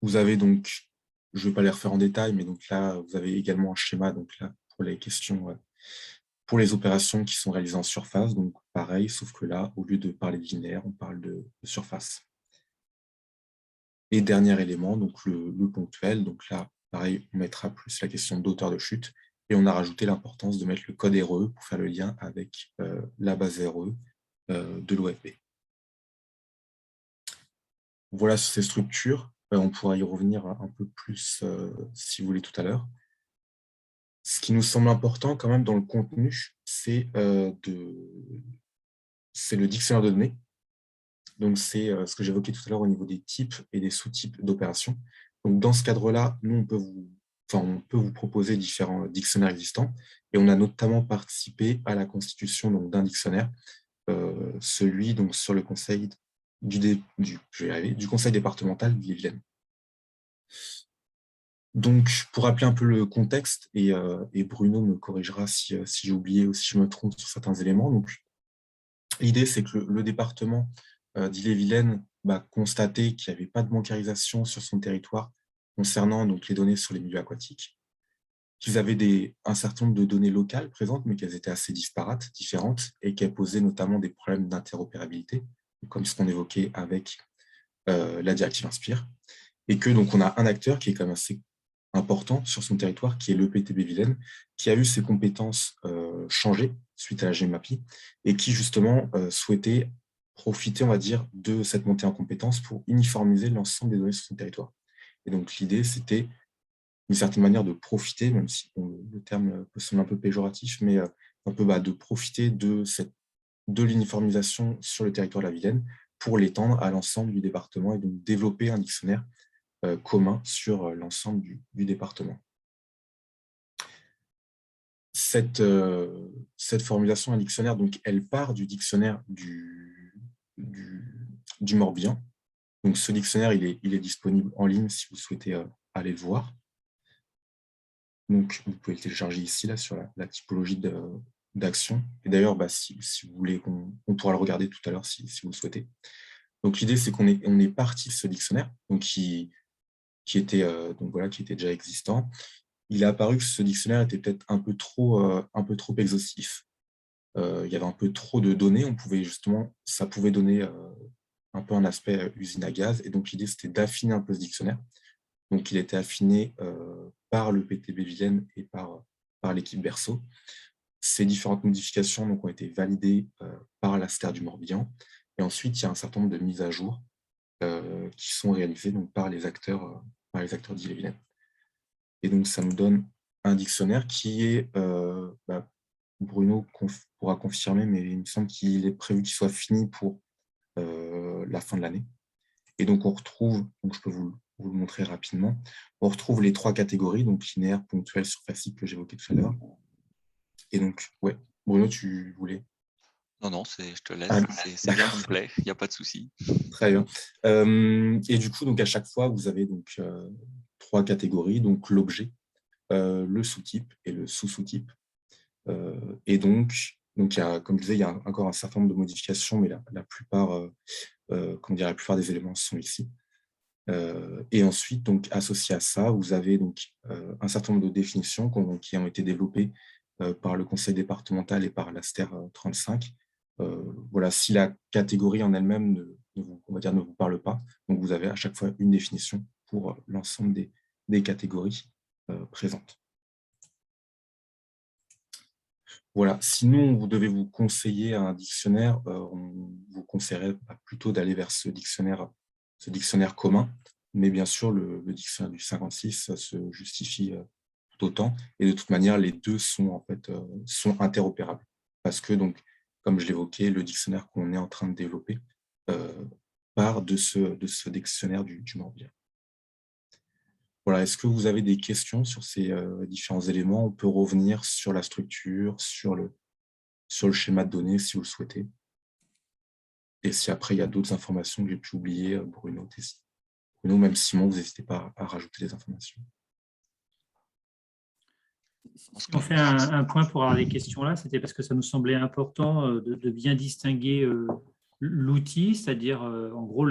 Vous avez donc, je ne vais pas les refaire en détail, mais donc là, vous avez également un schéma donc là, pour les questions, pour les opérations qui sont réalisées en surface. Donc pareil, sauf que là, au lieu de parler de linéaire, on parle de surface. Et dernier élément, donc le ponctuel. Donc là, pareil, on mettra plus la question d'auteur de chute. Et on a rajouté l'importance de mettre le code RE pour faire le lien avec la base RE de l'OFB. Voilà ces structures. On pourra y revenir un peu plus, si vous voulez, tout à l'heure. Ce qui nous semble important quand même dans le contenu, c'est le dictionnaire de données. Donc, c'est ce que j'évoquais tout à l'heure au niveau des types et des sous-types d'opérations. Donc, dans ce cadre-là, nous, on peut vous proposer différents dictionnaires existants. Et on a notamment participé à la constitution d'un dictionnaire, celui donc, sur le conseil du conseil départemental d'Ille-et-Vilaine. Donc, pour rappeler un peu le contexte, et Bruno me corrigera si j'ai oublié ou si je me trompe sur certains éléments. Donc, l'idée, c'est que le département d'Ille-et-Vilaine constatait qu'il n'y avait pas de bancarisation sur son territoire concernant donc, les données sur les milieux aquatiques, qu'ils avaient un certain nombre de données locales présentes, mais qu'elles étaient assez disparates, différentes, et qu'elles posaient notamment des problèmes d'interopérabilité, comme ce qu'on évoquait avec la directive Inspire, et que donc on a un acteur qui est quand même assez important sur son territoire, qui est l'EPTB Vilaine, qui a eu ses compétences changées suite à la GEMAPI, et qui justement souhaitait profiter, on va dire, de cette montée en compétences pour uniformiser l'ensemble des données sur son territoire. Et donc l'idée, c'était d'une certaine manière de profiter, même si le terme peut sembler un peu péjoratif, mais un peu de profiter de l'uniformisation sur le territoire de la Vilaine pour l'étendre à l'ensemble du département et donc développer un dictionnaire commun sur l'ensemble du département. Cette formulation, un dictionnaire, donc, elle part du dictionnaire du Morbihan. Donc, ce dictionnaire, il est disponible en ligne si vous souhaitez aller le voir. Donc, vous pouvez le télécharger ici, là, sur la typologie d'action. Et d'ailleurs, si vous voulez, on pourra le regarder tout à l'heure si vous le souhaitez. Donc, l'idée, c'est qu'on est parti de ce dictionnaire, donc, qui était déjà existant. Il est apparu que ce dictionnaire était peut-être un peu trop exhaustif. Il y avait un peu trop de données. Ça pouvait donner un peu un aspect usine à gaz. Et donc, l'idée, c'était d'affiner un peu ce dictionnaire. Donc, il était affiné par le PTB Vilaine et par l'équipe Berceau. Ces différentes modifications ont été validées par l'ASTER du Morbihan. Et ensuite, il y a un certain nombre de mises à jour qui sont réalisées par les acteurs d'Ille-et-Vilaine. Et donc, ça nous donne un dictionnaire qui est, Bruno pourra confirmer, mais il me semble qu'il est prévu qu'il soit fini pour la fin de l'année. Et donc, on retrouve, donc je peux vous le montrer rapidement, on retrouve les 3 catégories, donc linéaire, ponctuel, surfacique, que j'évoquais tout à l'heure. Et donc, ouais, Bruno, tu voulais? Non, je te laisse, c'est bien complet, il n'y a pas de souci. Très bien. Et du coup, donc, à chaque fois, vous avez donc 3 catégories, donc l'objet, le sous-type et le sous-sous-type. Et donc comme je disais, il y a encore un certain nombre de modifications, mais la plupart des éléments sont ici. Et ensuite, donc, associé à ça, vous avez donc un certain nombre de définitions qui ont été développées par le conseil départemental et par l'ASTER 35. Voilà, si la catégorie en elle-même ne vous parle pas, donc vous avez à chaque fois une définition pour l'ensemble des catégories présentes. Voilà, sinon vous devez vous conseiller un dictionnaire, on vous conseillerait plutôt d'aller vers ce dictionnaire commun, mais bien sûr le dictionnaire du 56 ça se justifie tout autant, et de toute manière les deux sont sont interopérables, parce que donc comme je l'évoquais, le dictionnaire qu'on est en train de développer part de ce dictionnaire du Morbihan. Voilà, est-ce que vous avez des questions sur ces différents éléments? On peut revenir sur la structure, sur le schéma de données si vous le souhaitez. Et si après, il y a d'autres informations que j'ai pu oublier, Bruno, même Simon, vous n'hésitez pas à rajouter des informations. Si on fait un point pour avoir les questions-là, c'était parce que ça nous semblait important de bien distinguer l'outil, c'est-à-dire en gros,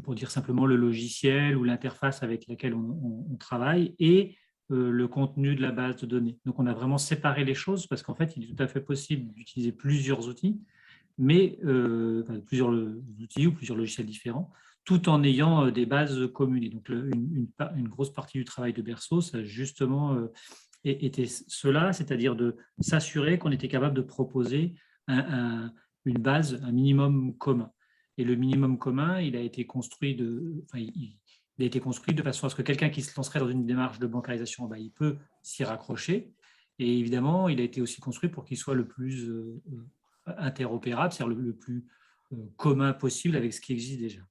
pour dire simplement le logiciel ou l'interface avec laquelle on travaille, et le contenu de la base de données. Donc, on a vraiment séparé les choses parce qu'en fait, il est tout à fait possible d'utiliser plusieurs outils, mais plusieurs outils ou plusieurs logiciels différents, tout en ayant des bases communes. Et donc, une grosse partie du travail de Berceau, ça justement était cela, c'est-à-dire de s'assurer qu'on était capable de proposer une base, un minimum commun. Et le minimum commun, il a été construit il a été construit de façon à ce que quelqu'un qui se lancerait dans une démarche de bancarisation, il peut s'y raccrocher. Et évidemment, il a été aussi construit pour qu'il soit le plus interopérable, c'est-à-dire le plus commun possible avec ce qui existe déjà.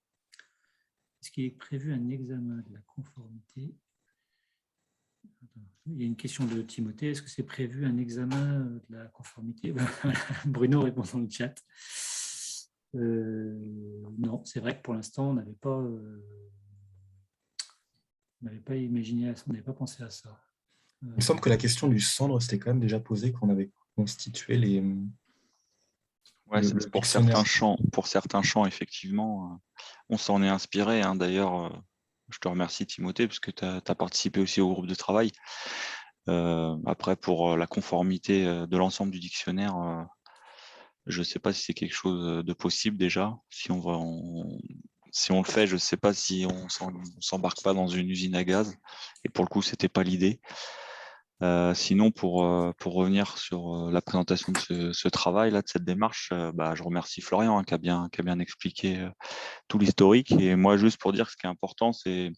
Est-ce qu'il est prévu un examen de la conformité ? Il y a une question de Timothée. Est-ce que c'est prévu un examen de la conformité ? Bruno répond dans le chat. Non, c'est vrai que pour l'instant, on n'avait pas imaginé, on n'avait pas pensé à ça. Il me semble que la question du cendre, c'était quand même déjà posé quand on avait constitué les... Ouais, pour certains champs, effectivement, on s'en est inspiré. Hein. D'ailleurs, je te remercie, Timothée, parce que tu as participé aussi au groupe de travail. Après, pour la conformité de l'ensemble du dictionnaire, je ne sais pas si c'est quelque chose de possible déjà. Si on le fait, je ne sais pas si on ne s'embarque pas dans une usine à gaz. Et pour le coup, ce n'était pas l'idée. Sinon, pour revenir sur la présentation de ce travail-là, de cette démarche, je remercie Florian qui a bien expliqué tout l'historique. Et moi, juste pour dire que ce qui est important, c'est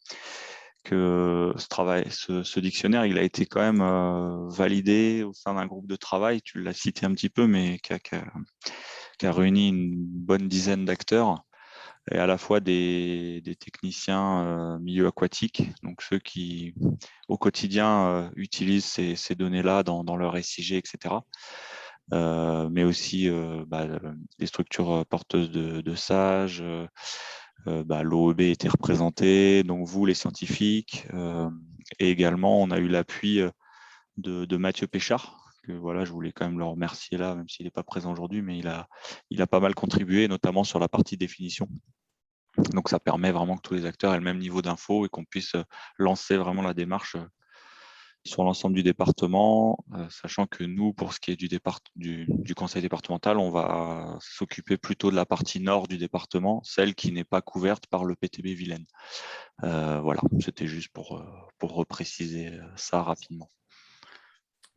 que ce dictionnaire, il a été quand même validé au sein d'un groupe de travail, tu l'as cité un petit peu, mais qui a réuni une bonne dizaine d'acteurs, et à la fois des techniciens milieu aquatique, donc ceux qui, au quotidien, utilisent ces données-là dans leur SIG, etc., mais aussi des structures porteuses de SAGE, l'OEB était représenté, donc vous, les scientifiques, et également, on a eu l'appui de Mathieu Péchard, que voilà, je voulais quand même le remercier là, même s'il n'est pas présent aujourd'hui, mais il a pas mal contribué, notamment sur la partie définition. Donc, ça permet vraiment que tous les acteurs aient le même niveau d'info et qu'on puisse lancer vraiment la démarche sur l'ensemble du département, sachant que nous, pour ce qui est du conseil départemental, on va s'occuper plutôt de la partie nord du département, celle qui n'est pas couverte par le PTB Vilaine. Voilà, c'était juste pour repréciser ça rapidement.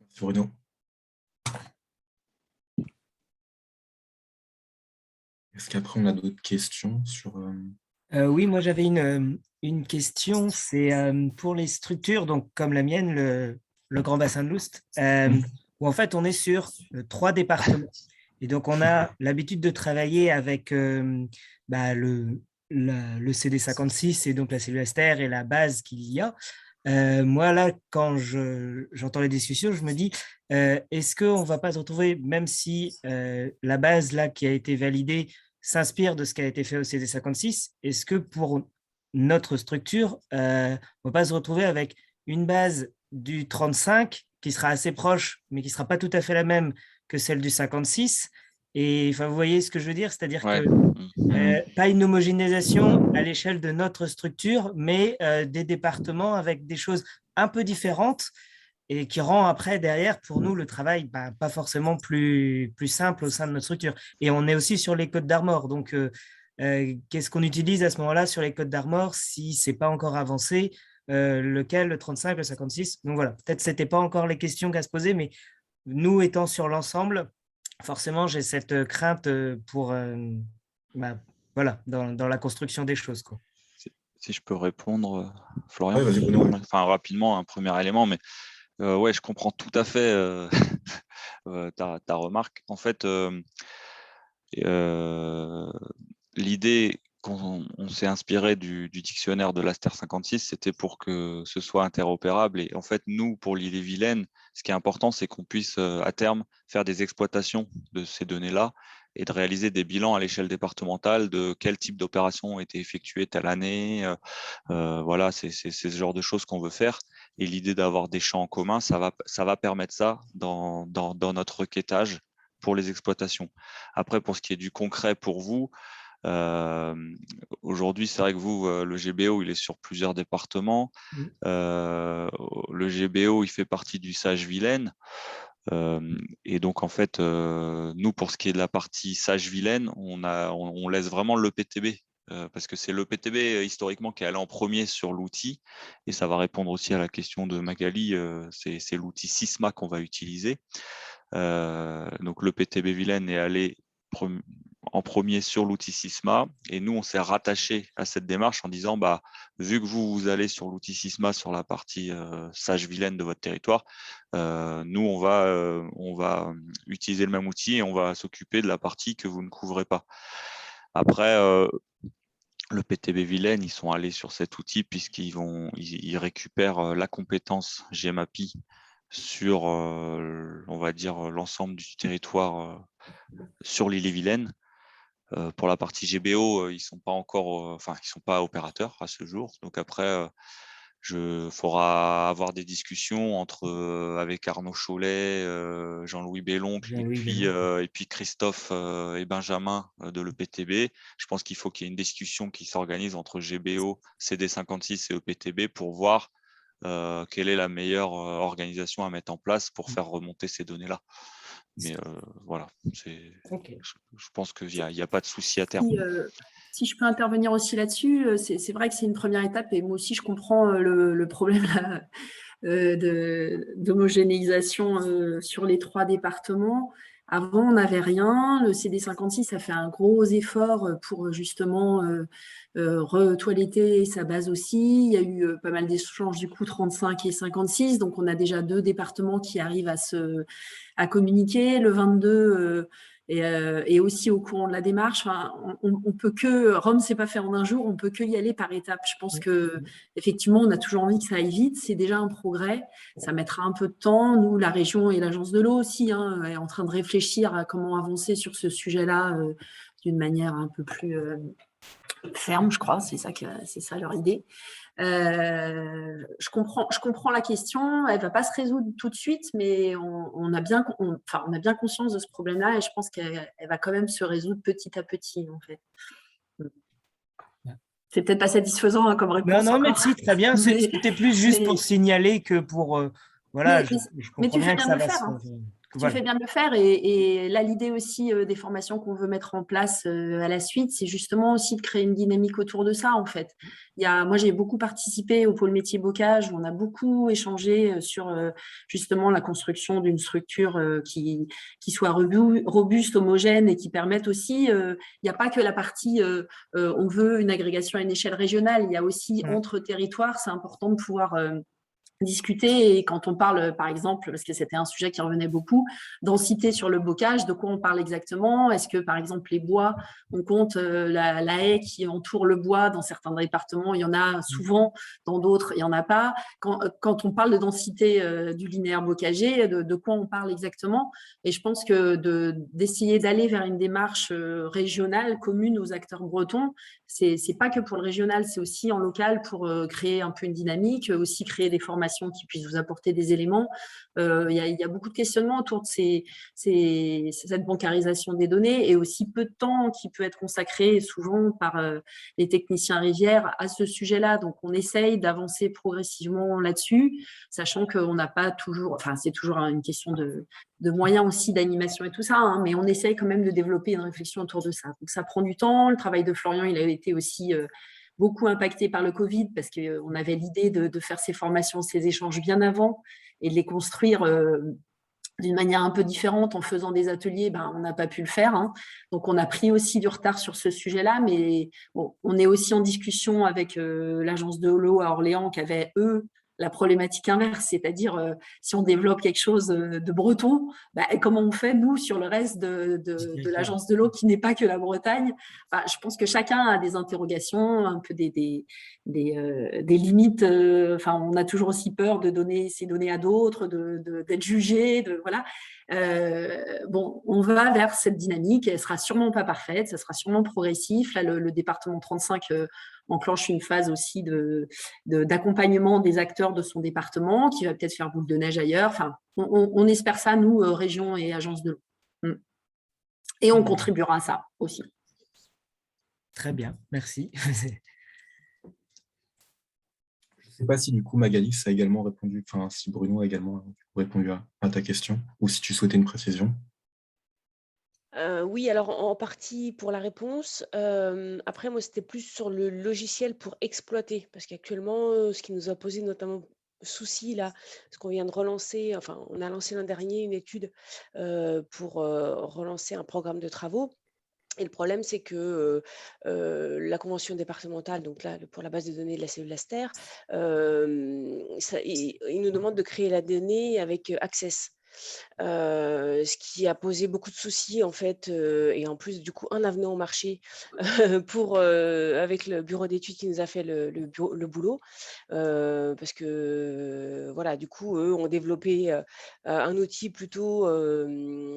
Merci Bruno. Est-ce qu'après, on a d'autres questions sur... Oui, moi j'avais une question, c'est pour les structures, donc comme la mienne, le Grand Bassin de Loust, où en fait on est sur 3 départements. Et donc on a l'habitude de travailler avec le CD56 et donc la cellule Aster et la base qu'il y a. Moi là, quand j'entends les discussions, je me dis, est-ce qu'on ne va pas se retrouver, même si la base là qui a été validée s'inspire de ce qui a été fait au CD56, est-ce que pour notre structure, on ne va pas se retrouver avec une base du 35 qui sera assez proche, mais qui ne sera pas tout à fait la même que celle du 56? Et vous voyez ce que je veux dire, c'est-à-dire que pas une homogénéisation à l'échelle de notre structure, mais des départements avec des choses un peu différentes et qui rend après, derrière, pour nous, le travail pas forcément plus simple au sein de notre structure. Et on est aussi sur les codes d'Armor. Donc, qu'est-ce qu'on utilise à ce moment-là sur les codes d'Armor si ce n'est pas encore avancé, lequel, le 35, le 56? Donc voilà, peut-être que ce n'était pas encore les questions qu'à se poser, mais nous étant sur l'ensemble, forcément, j'ai cette crainte pour, voilà, dans la construction des choses, quoi. Si je peux répondre, Florian, ouais, rapidement, un premier élément, mais ouais, je comprends tout à fait ta remarque. En fait, l'idée qu'on s'est inspiré du dictionnaire de l'Aster 56, c'était pour que ce soit interopérable. Et en fait, nous, pour l'Ille-et-Vilaine, ce qui est important, c'est qu'on puisse à terme faire des exploitations de ces données-là et de réaliser des bilans à l'échelle départementale de quel type d'opérations ont été effectuées telle année. Voilà, c'est ce genre de choses qu'on veut faire. Et l'idée d'avoir des champs en commun, ça va permettre ça dans notre requêtage pour les exploitations. Après, pour ce qui est du concret pour vous, aujourd'hui, c'est vrai que vous, le GBO, il est sur plusieurs départements. Le GBO, il fait partie du Sage-Vilaine. Et donc, en fait, nous, pour ce qui est de la partie Sage-Vilaine, on laisse vraiment l'EPTB. Parce que c'est l'EPTB historiquement qui est allé en premier sur l'outil, et ça va répondre aussi à la question de Magali, c'est l'outil SISMA qu'on va utiliser. Donc l'EPTB Vilaine est allé en premier sur l'outil SISMA, et nous on s'est rattaché à cette démarche en disant vu que vous allez sur l'outil SISMA sur la partie Sage-Vilaine de votre territoire, nous on va utiliser le même outil et on va s'occuper de la partie que vous ne couvrez pas. Après, le PTB Vilaine, ils sont allés sur cet outil puisqu'ils récupèrent la compétence GEMAPI sur, on va dire, l'ensemble du territoire sur l'île-et-Vilaine. Pour la partie GBO, ils sont pas opérateurs à ce jour. Donc après, faudra avoir des discussions avec Arnaud Cholet, Jean-Louis Belloncle et puis Christophe et Benjamin de l'EPTB. Je pense qu'il faut qu'il y ait une discussion qui s'organise entre GBO, CD56 et EPTB pour voir quelle est la meilleure organisation à mettre en place pour faire remonter ces données-là. Mais voilà, je pense qu'il n'y a pas de souci à terme. Si je peux intervenir aussi là-dessus, c'est vrai que c'est une première étape et moi aussi je comprends le problème d'homogénéisation sur les 3 départements. Avant, on n'avait rien. Le CD56 a fait un gros effort pour justement retoiletter sa base aussi. Il y a eu pas mal d'échanges du coup 35 et 56. Donc, on a déjà 2 départements qui arrivent à communiquer. Le 22 et aussi au courant de la démarche. Enfin, on peut que Rome s'est pas fait en un jour, on peut que y aller par étapes. Je pense que effectivement, on a toujours envie que ça aille vite. C'est déjà un progrès. Ça mettra un peu de temps. Nous, la région et l'agence de l'eau aussi, est en train de réfléchir à comment avancer sur ce sujet-là d'une manière un peu plus ferme, je crois. C'est ça leur idée. Je comprends la question. Elle va pas se résoudre tout de suite, mais on a bien conscience de ce problème-là et je pense qu'elle va quand même se résoudre petit à petit, en fait. C'est peut-être pas satisfaisant comme réponse. Non, merci, très bien. C'était plus juste pour signaler que pour... voilà, je comprends bien que ça va se... Tu fais bien de le faire et là, l'idée aussi des formations qu'on veut mettre en place à la suite, c'est justement aussi de créer une dynamique autour de ça, en fait. Moi, j'ai beaucoup participé au pôle métier bocage où on a beaucoup échangé sur justement la construction d'une structure qui soit robuste, homogène et qui permette aussi, il n'y a pas que la partie on veut une agrégation à une échelle régionale, il y a aussi entre territoires, c'est important de pouvoir discuter et quand on parle, par exemple, parce que c'était un sujet qui revenait beaucoup, densité sur le bocage, de quoi on parle exactement? Est-ce que, par exemple, les bois, on compte la haie qui entoure le bois dans certains départements, il y en a souvent, dans d'autres, il n'y en a pas. Quand on parle de densité du linéaire bocager, de quoi on parle exactement? Et je pense que d'essayer d'aller vers une démarche régionale, commune aux acteurs bretons, c'est pas que pour le régional, c'est aussi en local pour créer un peu une dynamique, aussi créer des formations qui puissent vous apporter des éléments. Il y a beaucoup de questionnements autour de cette bancarisation des données et aussi peu de temps qui peut être consacré souvent par les techniciens rivières à ce sujet-là. Donc, on essaye d'avancer progressivement là-dessus, sachant qu'on n'a pas toujours, enfin, c'est toujours une question de moyens aussi, d'animation et tout ça, mais on essaye quand même de développer une réflexion autour de ça. Donc, ça prend du temps. Le travail de Florian, il a été aussi beaucoup impacté par le Covid parce qu'on avait l'idée de faire ces formations, ces échanges bien avant et de les construire d'une manière un peu différente en faisant des ateliers, on n'a pas pu le faire. Donc, on a pris aussi du retard sur ce sujet-là, mais bon, on est aussi en discussion avec l'agence de l'eau à Orléans qui avait, eux, la problématique inverse, c'est-à-dire si on développe quelque chose de breton, comment on fait, nous, sur le reste de l'agence de l'eau qui n'est pas que la Bretagne. Je pense que chacun a des interrogations, un peu des limites. On a toujours aussi peur de donner ces données à d'autres, d'être jugé, voilà. On va vers cette dynamique, elle sera sûrement pas parfaite, ça sera sûrement progressif. Là, le département 35 enclenche une phase aussi d'accompagnement des acteurs de son département, qui va peut-être faire boule de neige ailleurs. On espère ça, nous, région et agence de l'eau. Et on contribuera à ça aussi. Très bien, merci. Je ne sais pas si du coup Magali a également répondu, si Bruno a également répondu à ta question, ou si tu souhaitais une précision. Oui, alors en partie pour la réponse. Après, moi, c'était plus sur le logiciel pour exploiter, parce qu'actuellement, ce qui nous a posé notamment souci là, parce qu'on vient de relancer, enfin, on a lancé l'an dernier une étude pour relancer un programme de travaux. Et le problème, c'est que la convention départementale, donc là, pour la base de données de la cellule Aster, il nous demande de créer la donnée avec Access. Ce qui a posé beaucoup de soucis en fait, et en plus du coup un avenant au marché avec le bureau d'études qui nous a fait le boulot, parce que voilà, du coup eux ont développé un outil plutôt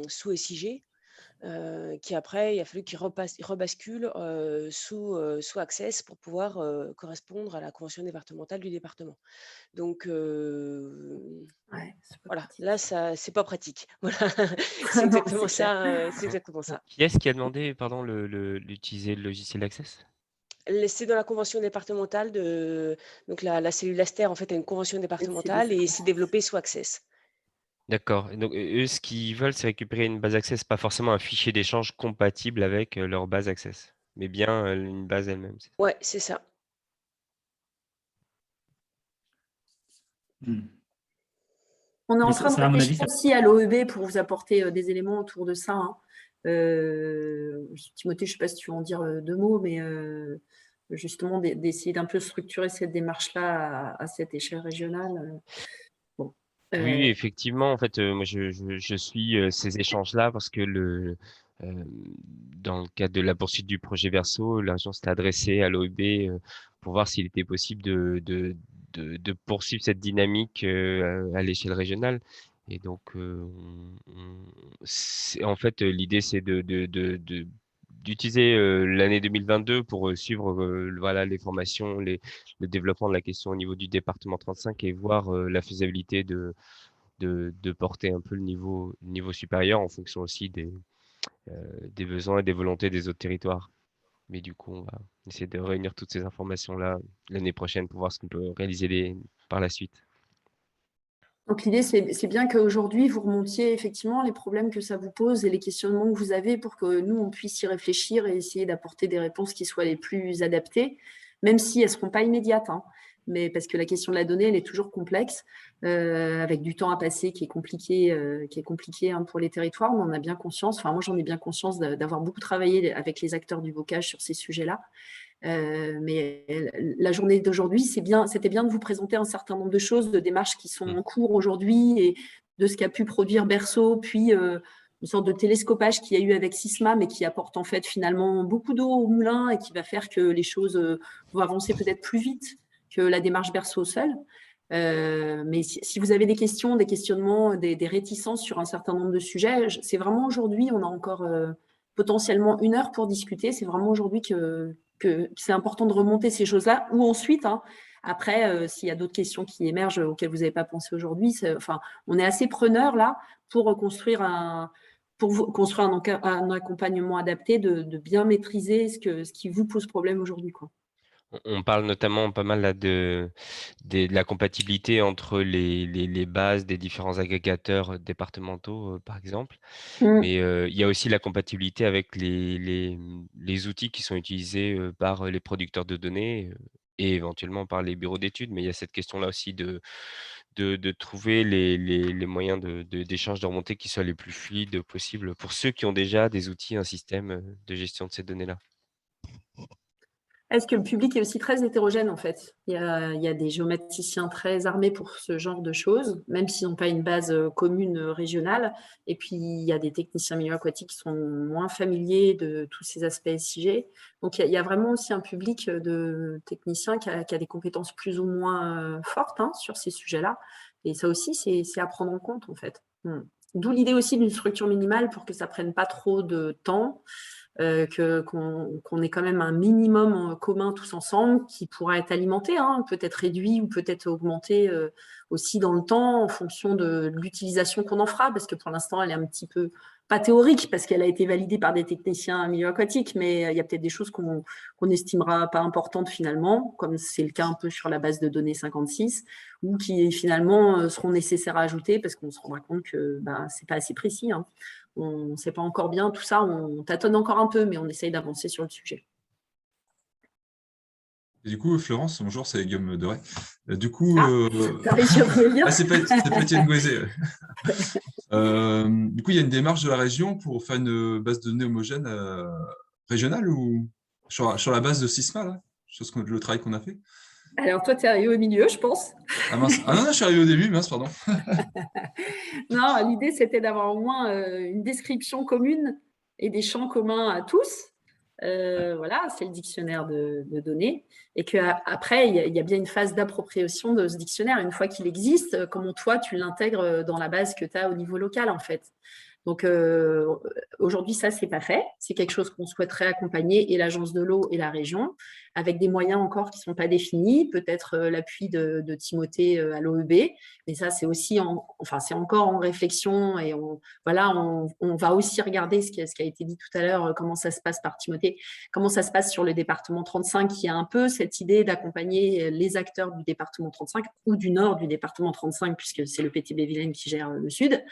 sous SIG. Qui après, il a fallu qu'ils rebasculent sous Access pour pouvoir correspondre à la convention départementale du département. Donc, voilà, là, c'est pas pratique. Voilà. C'est exactement ça. C'est exactement ça. Qui est-ce qui a demandé, pardon, d'utiliser le logiciel Access? C'est dans la convention départementale donc la cellule Aster en fait a une convention départementale et c'est développé sous Access. D'accord. Et donc, eux, ce qu'ils veulent, c'est récupérer une base Access, pas forcément un fichier d'échange compatible avec leur base Access, mais bien une base elle-même. Ouais, c'est ça. On est en train de réfléchir aussi à l'OEB pour vous apporter des éléments autour de ça. Timothée, je ne sais pas si tu veux en dire 2 mots, mais justement d'essayer d'un peu structurer cette démarche-là à cette échelle régionale. Oui, effectivement, en fait, moi je suis ces échanges-là parce que dans le cadre de la poursuite du projet Verso, l'agence s'est adressée à l'OEB pour voir s'il était possible de poursuivre cette dynamique à l'échelle régionale. Et donc, en fait, l'idée, c'est d'utiliser l'année 2022 pour suivre voilà, les formations, le développement de la question au niveau du département 35 et voir la faisabilité de porter un peu le niveau supérieur en fonction aussi des besoins et des volontés des autres territoires. Mais du coup, on va essayer de réunir toutes ces informations-là l'année prochaine pour voir ce qu'on peut réaliser par la suite. Donc l'idée, c'est bien qu'aujourd'hui, vous remontiez effectivement les problèmes que ça vous pose et les questionnements que vous avez pour que nous, on puisse y réfléchir et essayer d'apporter des réponses qui soient les plus adaptées, même si elles ne seront pas immédiates. Mais parce que la question de la donnée, elle est toujours complexe, avec du temps à passer qui est compliqué pour les territoires, mais on a bien conscience, enfin moi j'en ai bien conscience d'avoir beaucoup travaillé avec les acteurs du bocage sur ces sujets-là. Mais la journée d'aujourd'hui, c'était bien de vous présenter un certain nombre de choses, de démarches qui sont en cours aujourd'hui et de ce qu'a pu produire Berceau, puis une sorte de télescopage qu'il y a eu avec Sisma, mais qui apporte en fait finalement beaucoup d'eau au moulin et qui va faire que les choses vont avancer peut-être plus vite que la démarche Berceau seule. Mais si vous avez des questions, des questionnements, des réticences sur un certain nombre de sujets, c'est vraiment aujourd'hui, on a encore potentiellement 1 heure pour discuter. C'est vraiment aujourd'hui que c'est important de remonter ces choses-là. Ou ensuite, après, s'il y a d'autres questions qui émergent auxquelles vous n'avez pas pensé aujourd'hui, on est assez preneurs là pour construire un accompagnement adapté, de bien maîtriser ce qui vous pose problème aujourd'hui, quoi. On parle notamment pas mal là de la compatibilité entre les bases des différents agrégateurs départementaux, par exemple. Mais il y a aussi la compatibilité avec les outils qui sont utilisés par les producteurs de données et éventuellement par les bureaux d'études. Mais il y a cette question-là aussi de trouver les moyens d'échange, de remontée qui soient les plus fluides possibles pour ceux qui ont déjà des outils, un système de gestion de ces données-là. Est-ce que le public est aussi très hétérogène en fait? Il y a des géomaticiens très armés pour ce genre de choses, même s'ils n'ont pas une base commune régionale. Et puis, il y a des techniciens milieux aquatiques qui sont moins familiers de tous ces aspects SIG. Donc, il y a vraiment aussi un public de techniciens qui a des compétences plus ou moins fortes sur ces sujets-là. Et ça aussi, c'est à prendre en compte en fait. D'où l'idée aussi d'une structure minimale pour que ça ne prenne pas trop de temps. Qu'on ait quand même un minimum commun tous ensemble qui pourra être alimenté, peut-être réduit ou peut-être augmenté aussi dans le temps en fonction de l'utilisation qu'on en fera, parce que pour l'instant, elle est un petit peu pas théorique, parce qu'elle a été validée par des techniciens milieu aquatique, mais il y a peut-être des choses qu'on n'estimera pas importantes finalement, comme c'est le cas un peu sur la base de données 56, ou qui finalement seront nécessaires à ajouter, parce qu'on se rendra compte que c'est pas assez précis. On ne sait pas encore bien tout ça, on tâtonne encore un peu, mais on essaye d'avancer sur le sujet. Et du coup, Florence, bonjour, c'est Guillaume Deray. Du coup, t'as réussi à me dire. c'est pas Étienne Gouezé. Du coup, il y a une démarche de la région pour faire une base de données homogène régionale ou sur la base de Sysma, là, le travail qu'on a fait. Alors, toi, tu es arrivé au milieu, je pense. Ah mince, non, je suis arrivé au début, mince, pardon. Non, l'idée, c'était d'avoir au moins une description commune et des champs communs à tous. Voilà, c'est le dictionnaire de données. Et qu'après, il y a bien une phase d'appropriation de ce dictionnaire. Une fois qu'il existe, comment toi, tu l'intègres dans la base que tu as au niveau local, en fait. Donc, aujourd'hui, ça, c'est pas fait. C'est quelque chose qu'on souhaiterait accompagner, et l'Agence de l'eau et la région, avec des moyens encore qui ne sont pas définis, peut-être l'appui de Timothée à l'OEB. Mais ça, c'est aussi, c'est encore en réflexion, et on va aussi regarder ce qui a été dit tout à l'heure, comment ça se passe par Timothée, comment ça se passe sur le département 35, qui a un peu cette idée d'accompagner les acteurs du département 35 ou du nord du département 35, puisque c'est le PTB Vilaine qui gère le sud.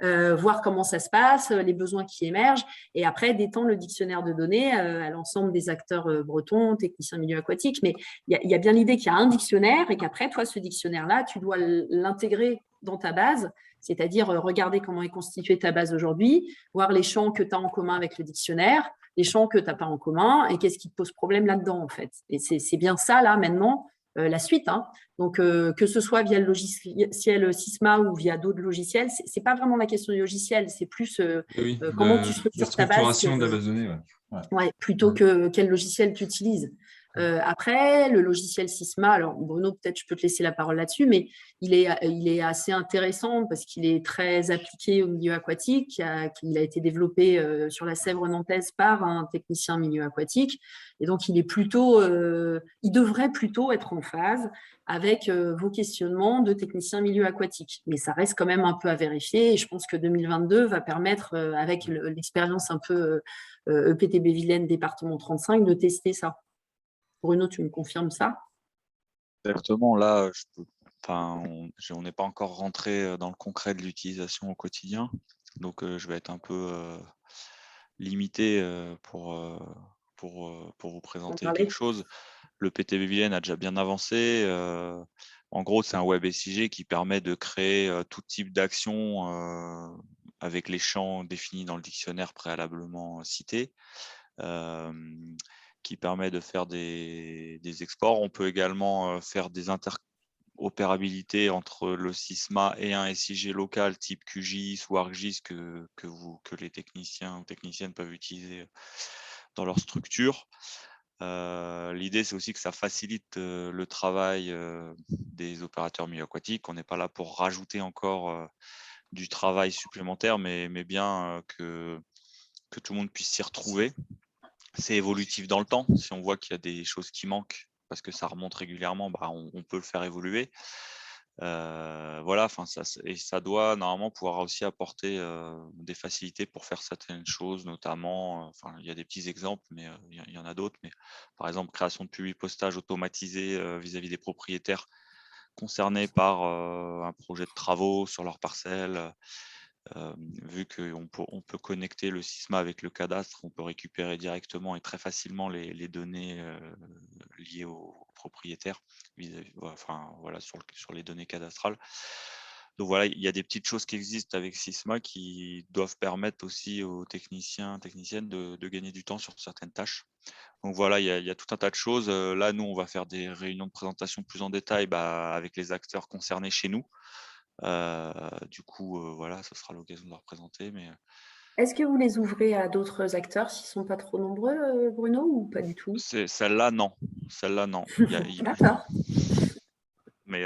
Voir comment ça se passe, les besoins qui émergent, et après d'étendre le dictionnaire de données à l'ensemble des acteurs bretons, techniciens milieu aquatique. Mais il y a bien l'idée qu'il y a un dictionnaire et qu'après, toi, ce dictionnaire-là, tu dois l'intégrer dans ta base, c'est-à-dire regarder comment est constituée ta base aujourd'hui, voir les champs que tu as en commun avec le dictionnaire, les champs que tu n'as pas en commun, et qu'est-ce qui te pose problème là-dedans, en fait. Et c'est bien ça, là, maintenant, la suite. Donc, que ce soit via le logiciel Sysma ou via d'autres logiciels, ce n'est pas vraiment la question du logiciel, c'est plus comment tu structures ta base. La structuration de la base de données, ouais, plutôt que quel logiciel tu utilises. Après, le logiciel Sysma, alors Bruno, peut-être je peux te laisser la parole là-dessus, mais il est assez intéressant parce qu'il est très appliqué au milieu aquatique. Il a été développé sur la Sèvre nantaise par un technicien milieu aquatique. Et donc, il devrait plutôt être en phase avec vos questionnements de technicien milieu aquatique. Mais ça reste quand même un peu à vérifier. Et je pense que 2022 va permettre, avec l'expérience un peu EPTB Vilaine département 35, de tester ça. Bruno, tu me confirmes ça? Exactement. Là, on n'est pas encore rentré dans le concret de l'utilisation au quotidien. Donc, je vais être un peu limité pour vous présenter quelque chose. Le PTB Vilaine a déjà bien avancé. En gros, c'est un web SIG qui permet de créer tout type d'action avec les champs définis dans le dictionnaire préalablement cité. Qui permet de faire des exports. On peut également faire des interopérabilités entre le Sysma et un SIG local type QGIS ou ArcGIS que les techniciens ou techniciennes peuvent utiliser dans leur structure. L'idée, c'est aussi que ça facilite le travail des opérateurs milieu aquatiques. On n'est pas là pour rajouter encore du travail supplémentaire, mais bien que tout le monde puisse s'y retrouver. C'est évolutif dans le temps. Si on voit qu'il y a des choses qui manquent, parce que ça remonte régulièrement, on peut le faire évoluer. Voilà, et ça doit normalement pouvoir aussi apporter des facilités pour faire certaines choses, notamment, il y a des petits exemples, mais il y en a d'autres. Mais par exemple, création de publipostage automatisé vis-à-vis des propriétaires concernés par un projet de travaux sur leur parcelle. Vu qu'on peut connecter le Sysma avec le cadastre, on peut récupérer directement et très facilement les données liées aux propriétaires, sur les données cadastrales. Donc voilà, il y a des petites choses qui existent avec Sysma qui doivent permettre aussi aux techniciens, techniciennes de gagner du temps sur certaines tâches. Donc voilà, il y a tout un tas de choses. Là, nous, on va faire des réunions de présentation plus en détail avec les acteurs concernés chez nous. Du coup, voilà, ce sera l'occasion de leur présenter. Mais Est-ce que vous les ouvrez à d'autres acteurs s'ils ne sont pas trop nombreux, Bruno, ou pas du tout? celle-là, non. Celle-là, non. D'accord. Mais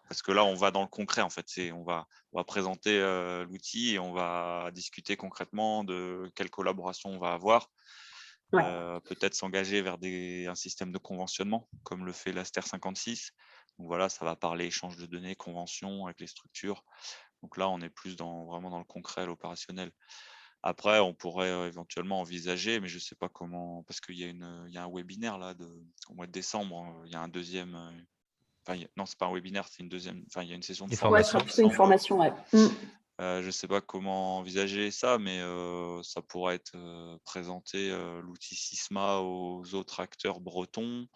parce que là, on va dans le concret, en fait. On va présenter l'outil et on va discuter concrètement de quelle collaboration on va avoir. Ouais. Peut-être s'engager vers un système de conventionnement, comme le fait l'Aster 56. Donc voilà, ça va parler échange de données, convention avec les structures. Donc là, on est plus vraiment dans le concret, l'opérationnel. Après, on pourrait éventuellement envisager, mais je ne sais pas comment, parce qu'il y a un webinaire là au mois de décembre. Il y a un deuxième. Non, c'est pas un webinaire, c'est une deuxième. Enfin, il y a une session de formation. Ouais, c'est une formation, ouais. Je ne sais pas comment envisager ça, mais ça pourrait être présenter l'outil Sysma aux autres acteurs bretons,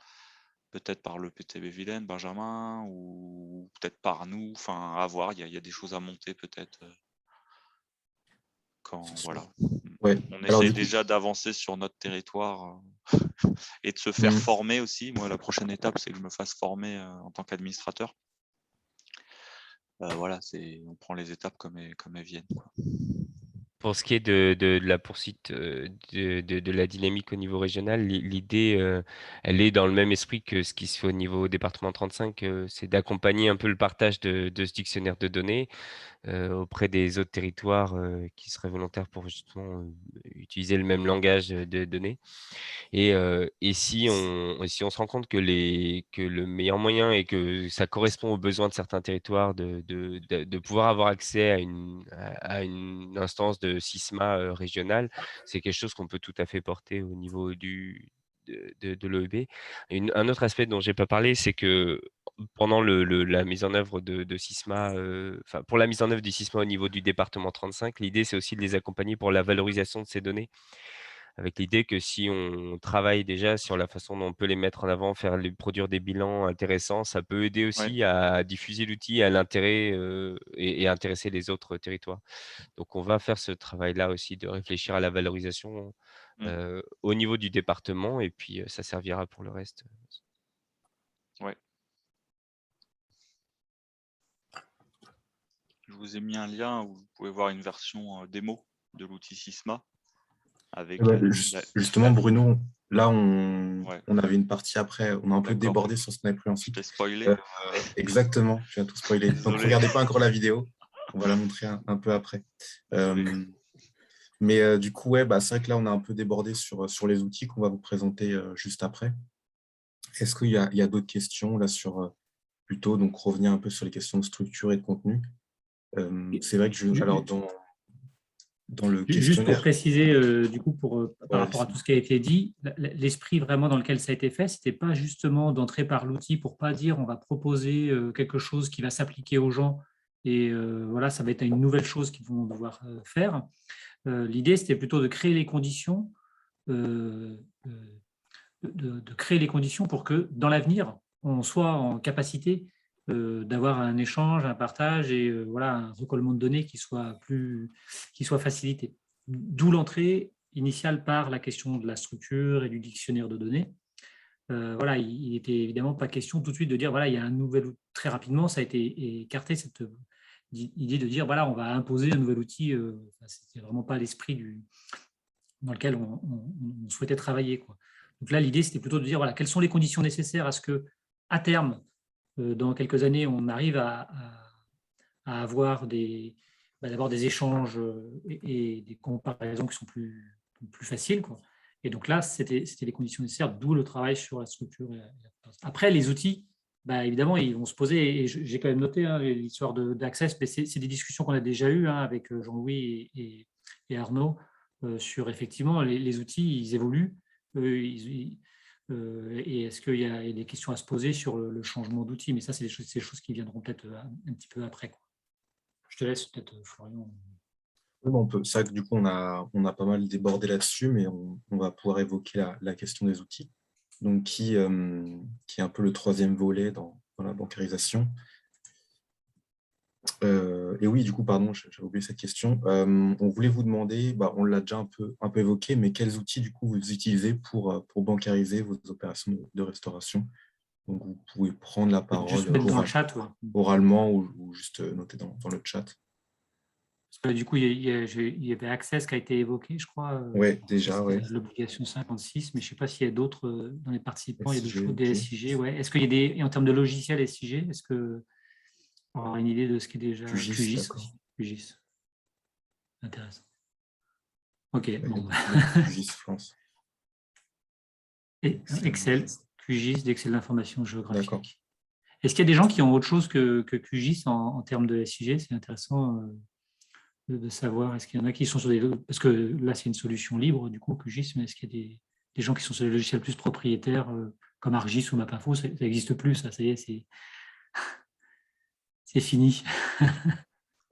peut-être par le PTB Vilaine, Benjamin, ou peut-être par nous. Enfin, à voir. Il y a des choses à monter peut-être. Voilà. Ouais. On Alors, essaie du coup, déjà d'avancer sur notre territoire et de se faire former aussi. Moi, la prochaine étape, c'est que je me fasse former en tant qu'administrateur. Voilà, on prend les étapes comme elles viennent, quoi. Pour ce qui est de la poursuite de la dynamique au niveau régional, l'idée, elle est dans le même esprit que ce qui se fait au niveau département 35, c'est d'accompagner un peu le partage de ce dictionnaire de données auprès des autres territoires qui seraient volontaires pour justement utiliser le même langage de données. Et si on se rend compte que le meilleur moyen et que ça correspond aux besoins de certains territoires de pouvoir avoir accès à une instance de Sysma régionale, c'est quelque chose qu'on peut tout à fait porter au niveau de l'OEB. Un autre aspect dont je n'ai pas parlé, c'est que pendant la mise en œuvre de Sysma, pour la mise en œuvre du Sysma au niveau du département 35, l'idée, c'est aussi de les accompagner pour la valorisation de ces données, avec l'idée que si on travaille déjà sur la façon dont on peut les mettre en avant, produire des bilans intéressants, ça peut aider aussi à diffuser l'outil, à l'intérêt et intéresser les autres territoires. Donc, on va faire ce travail-là aussi de réfléchir à la valorisation au niveau du département et puis ça servira pour le reste. Ouais. Je vous ai mis un lien où vous pouvez voir une version démo de l'outil Sysma. Avec justement, Bruno, là, on avait une partie après, on a un peu débordé sur ce qu'on avait pris ensuite. Je t'ai spoilé. Exactement, tu as tout spoilé. Donc, ne regardez pas encore la vidéo, on va la montrer un peu après. Mais du coup, ouais, c'est vrai que là, on a un peu débordé sur les outils qu'on va vous présenter juste après. Est-ce qu'il y a d'autres questions là sur plutôt donc revenir un peu sur les questions de structure et de contenu? C'est vrai que alors dans le questionnaire. Juste pour préciser, du coup, par rapport à tout ce qui a été dit, l'esprit vraiment dans lequel ça a été fait, ce n'était pas justement d'entrer par l'outil pour pas dire on va proposer quelque chose qui va s'appliquer aux gens et voilà, ça va être une nouvelle chose qu'ils vont devoir faire. L'idée, c'était plutôt de créer les conditions, de créer les conditions pour que dans l'avenir, on soit en capacité d'avoir un échange, un partage et voilà, un recollement de données qui soit facilité. D'où l'entrée initiale par la question de la structure et du dictionnaire de données. Voilà, il n'était évidemment pas question tout de suite de dire voilà, il y a un nouvel outil. Très rapidement, ça a été écarté cette idée de dire voilà, on va imposer un nouvel outil. C'était vraiment pas l'esprit dans lequel on souhaitait travailler, quoi. Donc là, l'idée, c'était plutôt de dire voilà, quelles sont les conditions nécessaires à ce que, à terme, dans quelques années, on arrive à avoir d'abord des échanges et des comparaisons qui sont plus faciles, quoi. Et donc là, c'était les conditions nécessaires, d'où le travail sur la structure. Après, les outils, évidemment, ils vont se poser, et j'ai quand même noté l'histoire d'Access, mais c'est des discussions qu'on a déjà eues avec Jean-Louis et Arnaud sur effectivement les outils, ils évoluent. Et est-ce qu'il y a des questions à se poser sur le changement d'outil? Mais ça, c'est des choses qui viendront peut-être un petit peu après, quoi. Je te laisse peut-être, Florian. C'est vrai que du coup, on a pas mal débordé là-dessus, mais on va pouvoir évoquer la question des outils, donc qui est un peu le troisième volet dans la bancarisation. Et oui, du coup, pardon, j'avais oublié cette question. On voulait vous demander, on l'a déjà un peu évoqué, mais quels outils, du coup, vous utilisez pour bancariser vos opérations de restauration? Donc, vous pouvez prendre la Juste parole mettre dans le chat. Ouais. oralement ou juste noter dans le chat. Parce que du coup, il y avait Access qui a été évoqué, je crois. Oui, déjà, oui. L'obligation 56, mais je ne sais pas s'il y a d'autres dans les participants. Il y a d'autres SIG, choses, des ok. SIG. Ouais. Est-ce qu'il y a des, et en termes de logiciels SIG, est-ce que on aura une idée de ce qui est déjà QGIS, d'accord. aussi. QGIS. Intéressant. Ok. Il y a Bon. QGIS France. Et Excel, QGIS, d'Excel d'information géographique. D'accord. Est-ce qu'il y a des gens qui ont autre chose que QGIS en termes de SIG? C'est intéressant de savoir. Est-ce qu'il y en a qui sont sur des... Parce que là, c'est une solution libre, du coup, QGIS, mais est-ce qu'il y a des gens qui sont sur des logiciels plus propriétaires, comme ArcGIS ou Mapinfo? Ça n'existe plus, ça y est, c'est fini.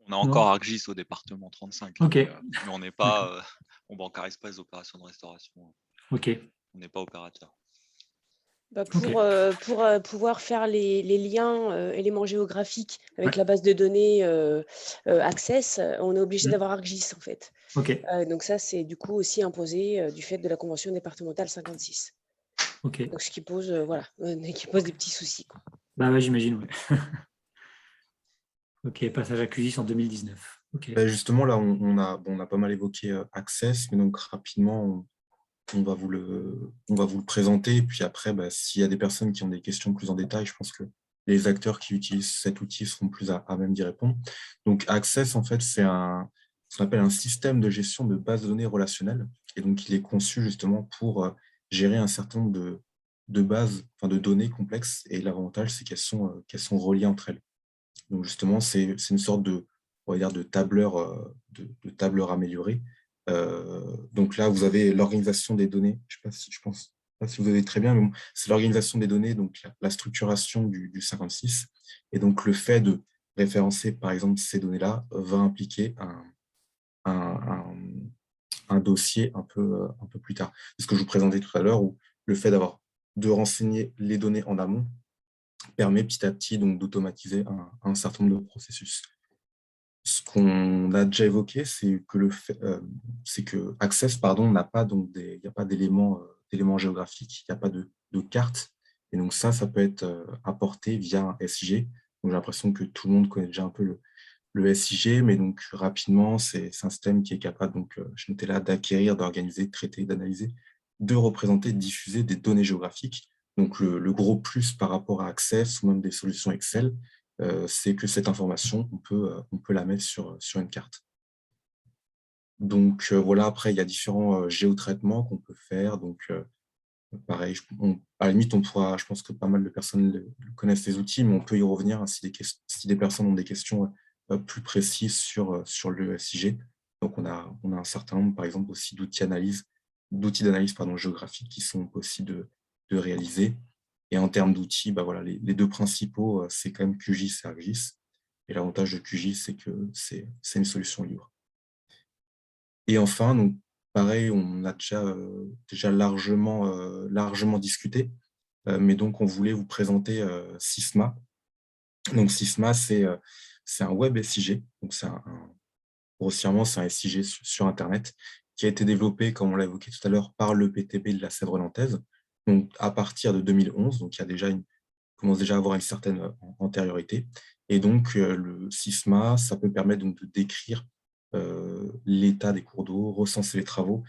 On a encore ArcGIS au département 35, ok. mais on n'est pas, on bancarise pas les opérations de restauration. Ok. On n'est pas opérateur. Pour pouvoir faire les liens éléments géographiques avec la base de données Access, on est obligé d'avoir ArcGIS en fait. Okay. Donc ça, c'est du coup aussi imposé du fait de la convention départementale 56. Okay. Donc ce qui pose, qui pose des petits soucis. Quoi. Bah ouais, j'imagine, ouais. Ok, passage à QGIS en 2019. Okay. Justement, là, on a pas mal évoqué Access, mais donc rapidement, on va vous le présenter. Et puis après, s'il y a des personnes qui ont des questions plus en détail, je pense que les acteurs qui utilisent cet outil seront plus à même d'y répondre. Donc, Access, en fait, c'est ce qu'on appelle un système de gestion de bases de données relationnelles. Et donc, il est conçu justement pour gérer un certain nombre de bases, enfin de données complexes. Et l'avantage, c'est qu'elles sont reliées entre elles. Donc, justement, c'est une sorte on va dire, de tableur amélioré. Donc là, vous avez l'organisation des données. Je pense pas si vous avez très bien, mais bon, c'est l'organisation des données, donc la structuration du 56. Et donc, le fait de référencer, par exemple, ces données-là va impliquer un dossier un peu plus tard. C'est ce que je vous présentais tout à l'heure, où le fait de renseigner les données en amont permet petit à petit d'automatiser un certain nombre de processus. Ce qu'on a déjà évoqué, c'est que Access, n'a pas il n'y a pas d'éléments géographiques, il n'y a pas de carte. Et donc ça peut être apporté via un SIG. Donc j'ai l'impression que tout le monde connaît déjà un peu le SIG, mais donc rapidement, c'est un système qui est capable, donc je notais là, d'acquérir, d'organiser, de traiter, d'analyser, de représenter, de diffuser des données géographiques. Donc le gros plus par rapport à Access ou même des solutions Excel, c'est que cette information, on peut la mettre sur une carte. Donc voilà, après, il y a différents géotraitements qu'on peut faire. Donc pareil, à la limite, je pense que pas mal de personnes connaissent les outils, mais on peut y revenir hein, si des personnes ont des questions plus précises sur le SIG. Donc on a un certain nombre, par exemple, aussi d'outils d'analyse géographique qui sont possibles de réaliser. Et en termes d'outils, voilà, les deux principaux, c'est quand même QGIS et ArcGIS. Et l'avantage de QGIS, c'est que c'est une solution libre. Et enfin, donc, pareil, on a déjà largement discuté, mais donc on voulait vous présenter Sysma. Donc Sysma, c'est un web SIG, donc grossièrement, c'est un SIG sur Internet qui a été développé, comme on l'a évoqué tout à l'heure, par le PTB de la Sèvre nantaise, donc à partir de 2011, donc il commence déjà à avoir une certaine antériorité. Et donc le Sysma, ça peut permettre donc de décrire l'état des cours d'eau, recenser les travaux,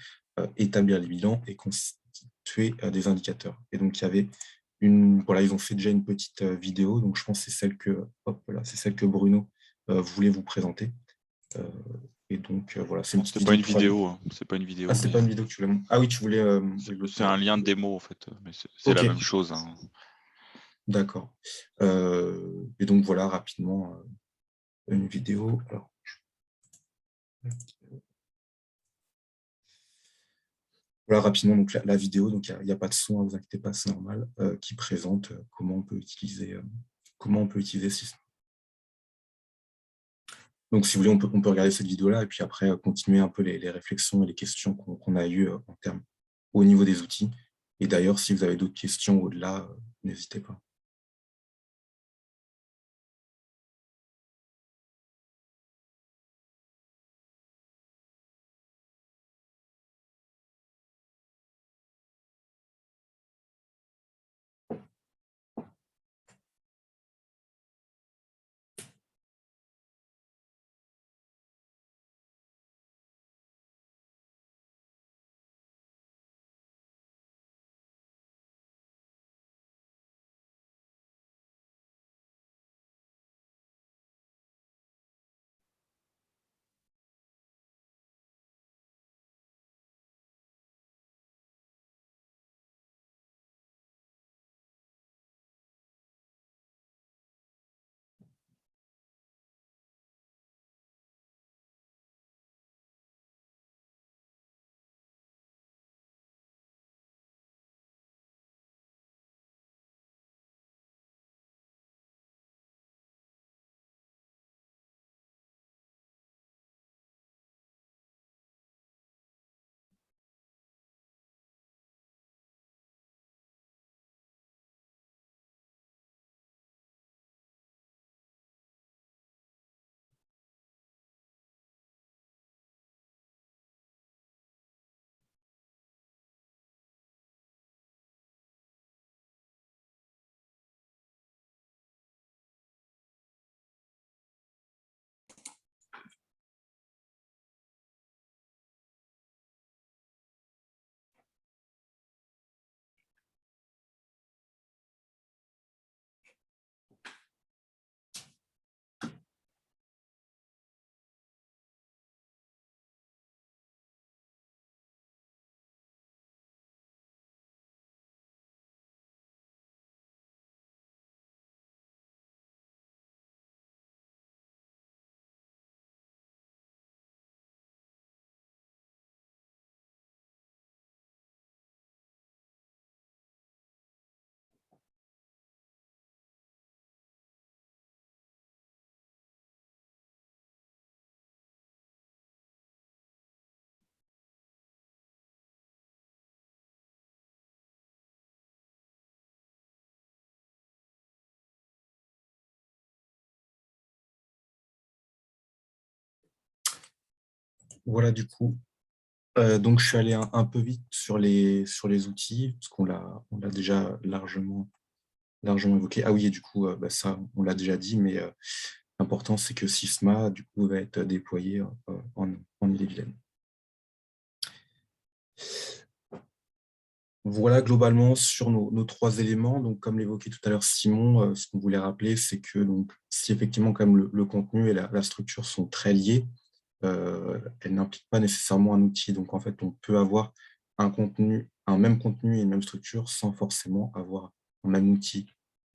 établir les bilans et constituer des indicateurs. Et donc, ils ont fait déjà une petite vidéo, donc je pense que c'est celle que Bruno voulait vous présenter. Et donc, voilà, c'est une petite vidéo. C'est pas une vidéo. Ah, c'est pas une vidéo que tu voulais. Ah oui, tu voulais. C'est un lien de démo, en fait, mais c'est la même chose. Hein. D'accord. Et donc, voilà, rapidement, une vidéo. Alors, voilà rapidement donc la vidéo, donc il n'y a pas de son, ne vous inquiétez pas, c'est normal, qui présente comment on peut utiliser Sysma. Donc si vous voulez, on peut regarder cette vidéo-là et puis après continuer un peu les réflexions et les questions qu'on a eues au niveau des outils. Et d'ailleurs, si vous avez d'autres questions au-delà, n'hésitez pas. Voilà, du coup. Donc, je suis allé un peu vite sur les outils, parce on l'a déjà largement évoqué. Ah oui, et du coup, ça, on l'a déjà dit, mais l'important, c'est que Sysma, du coup, va être déployé en Ille-et-Vilaine. Voilà, globalement, sur nos 3 éléments. Donc, comme l'évoquait tout à l'heure Simon, ce qu'on voulait rappeler, c'est que donc, si effectivement, comme le contenu et la structure sont très liés, elle n'implique pas nécessairement un outil. Donc, en fait, on peut avoir un même contenu et une même structure sans forcément avoir un même outil.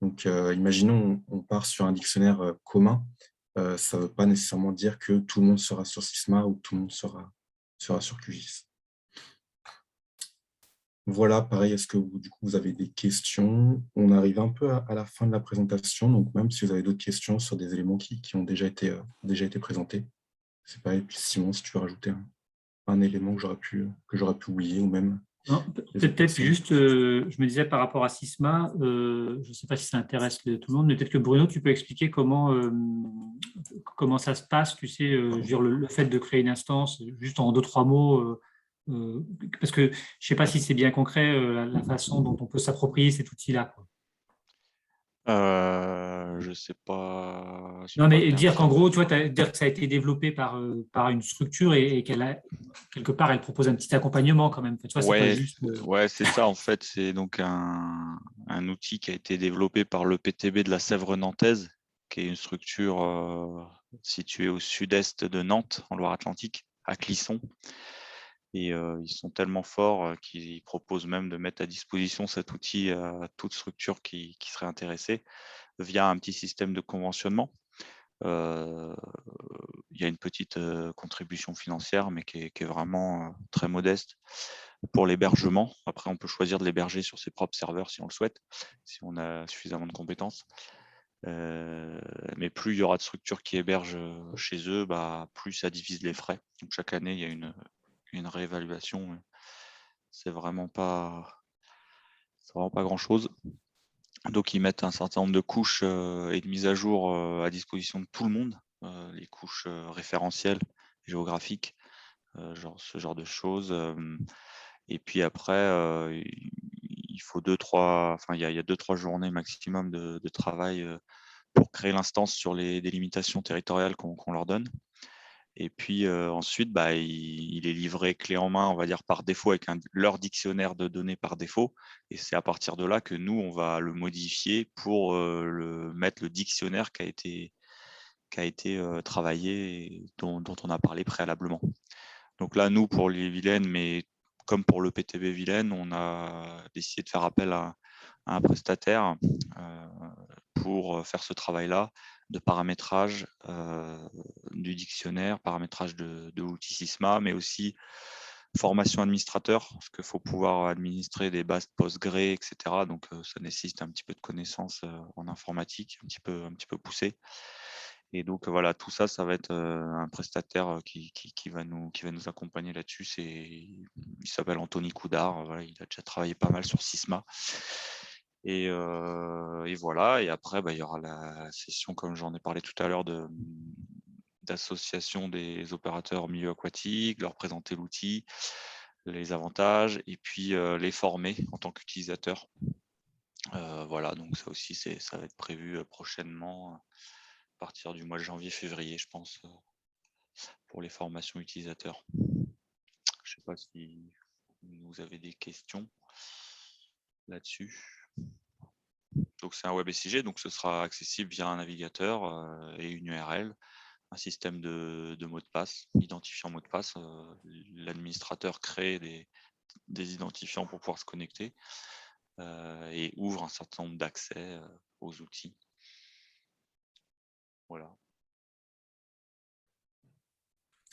Donc, imaginons, on part sur un dictionnaire commun. Ça ne veut pas nécessairement dire que tout le monde sera sur Sysma ou tout le monde sera sur QGIS. Voilà, pareil, est-ce que du coup, vous avez des questions? On arrive un peu à la fin de la présentation, donc même si vous avez d'autres questions sur des éléments qui ont déjà été présentés. C'est pareil, puis Simon, si tu veux rajouter un élément que j'aurais pu oublier, ou même peut-être juste, je me disais par rapport à Sysma, je ne sais pas si ça intéresse tout le monde, mais peut-être que Bruno, tu peux expliquer comment ça se passe, tu sais, je veux dire, le fait de créer une instance, juste en 2-3 mots, parce que je ne sais pas si c'est bien concret la façon dont on peut s'approprier cet outil-là, quoi. Je sais pas. Non, mais dire qu'en gros, tu vois, dire que ça a été développé par une structure et qu'elle a, quelque part, elle propose un petit accompagnement quand même. Tu vois, c'est pas juste. Ouais, c'est ça. En fait, c'est donc un outil qui a été développé par le PTB de la Sèvre nantaise, qui est une structure située au sud-est de Nantes, en Loire-Atlantique, à Clisson. Et ils sont tellement forts qu'ils proposent même de mettre à disposition cet outil à toute structure qui serait intéressée via un petit système de conventionnement. Il y a une petite contribution financière, mais qui est vraiment très modeste pour l'hébergement. Après, on peut choisir de l'héberger sur ses propres serveurs si on le souhaite, si on a suffisamment de compétences. Mais plus il y aura de structures qui hébergent chez eux, plus ça divise les frais. Donc chaque année, il y a une réévaluation. C'est vraiment pas grand-chose. Donc, ils mettent un certain nombre de couches et de mises à jour à disposition de tout le monde, les couches référentielles, géographiques, ce genre de choses. Et puis après, il faut il y a 2-3 journées maximum de travail pour créer l'instance sur les délimitations territoriales qu'on leur donne. Et puis ensuite, il est livré clé en main, on va dire par défaut, avec leur dictionnaire de données par défaut. Et c'est à partir de là que nous, on va le modifier pour mettre le dictionnaire qui a été travaillé et dont on a parlé préalablement. Donc là, nous, pour les Vilaine, mais comme pour le PTB Vilaine, on a décidé de faire appel à un prestataire pour faire ce travail-là de paramétrage du dictionnaire, paramétrage de l'outil Sysma, mais aussi formation administrateur, parce qu'il faut pouvoir administrer des bases PostgreSQL, etc. Donc, ça nécessite un petit peu de connaissances en informatique, un petit peu poussé. Et donc, voilà, tout ça, ça va être un prestataire qui va nous accompagner là-dessus. Il s'appelle Anthony Coudard. Voilà, il a déjà travaillé pas mal sur Sysma. Et voilà. Et après, il y aura la session, comme j'en ai parlé tout à l'heure, d'association des opérateurs milieu aquatique, leur présenter l'outil, les avantages, et puis les former en tant qu'utilisateurs. Voilà, donc ça aussi, ça va être prévu prochainement, à partir du mois de janvier-février, je pense, pour les formations utilisateurs. Je ne sais pas si vous avez des questions là-dessus. Donc c'est un WebSIG, donc ce sera accessible via un navigateur et une URL, un système de mots de passe, identifiant mot de passe. L'administrateur crée des identifiants pour pouvoir se connecter et ouvre un certain nombre d'accès aux outils. Voilà.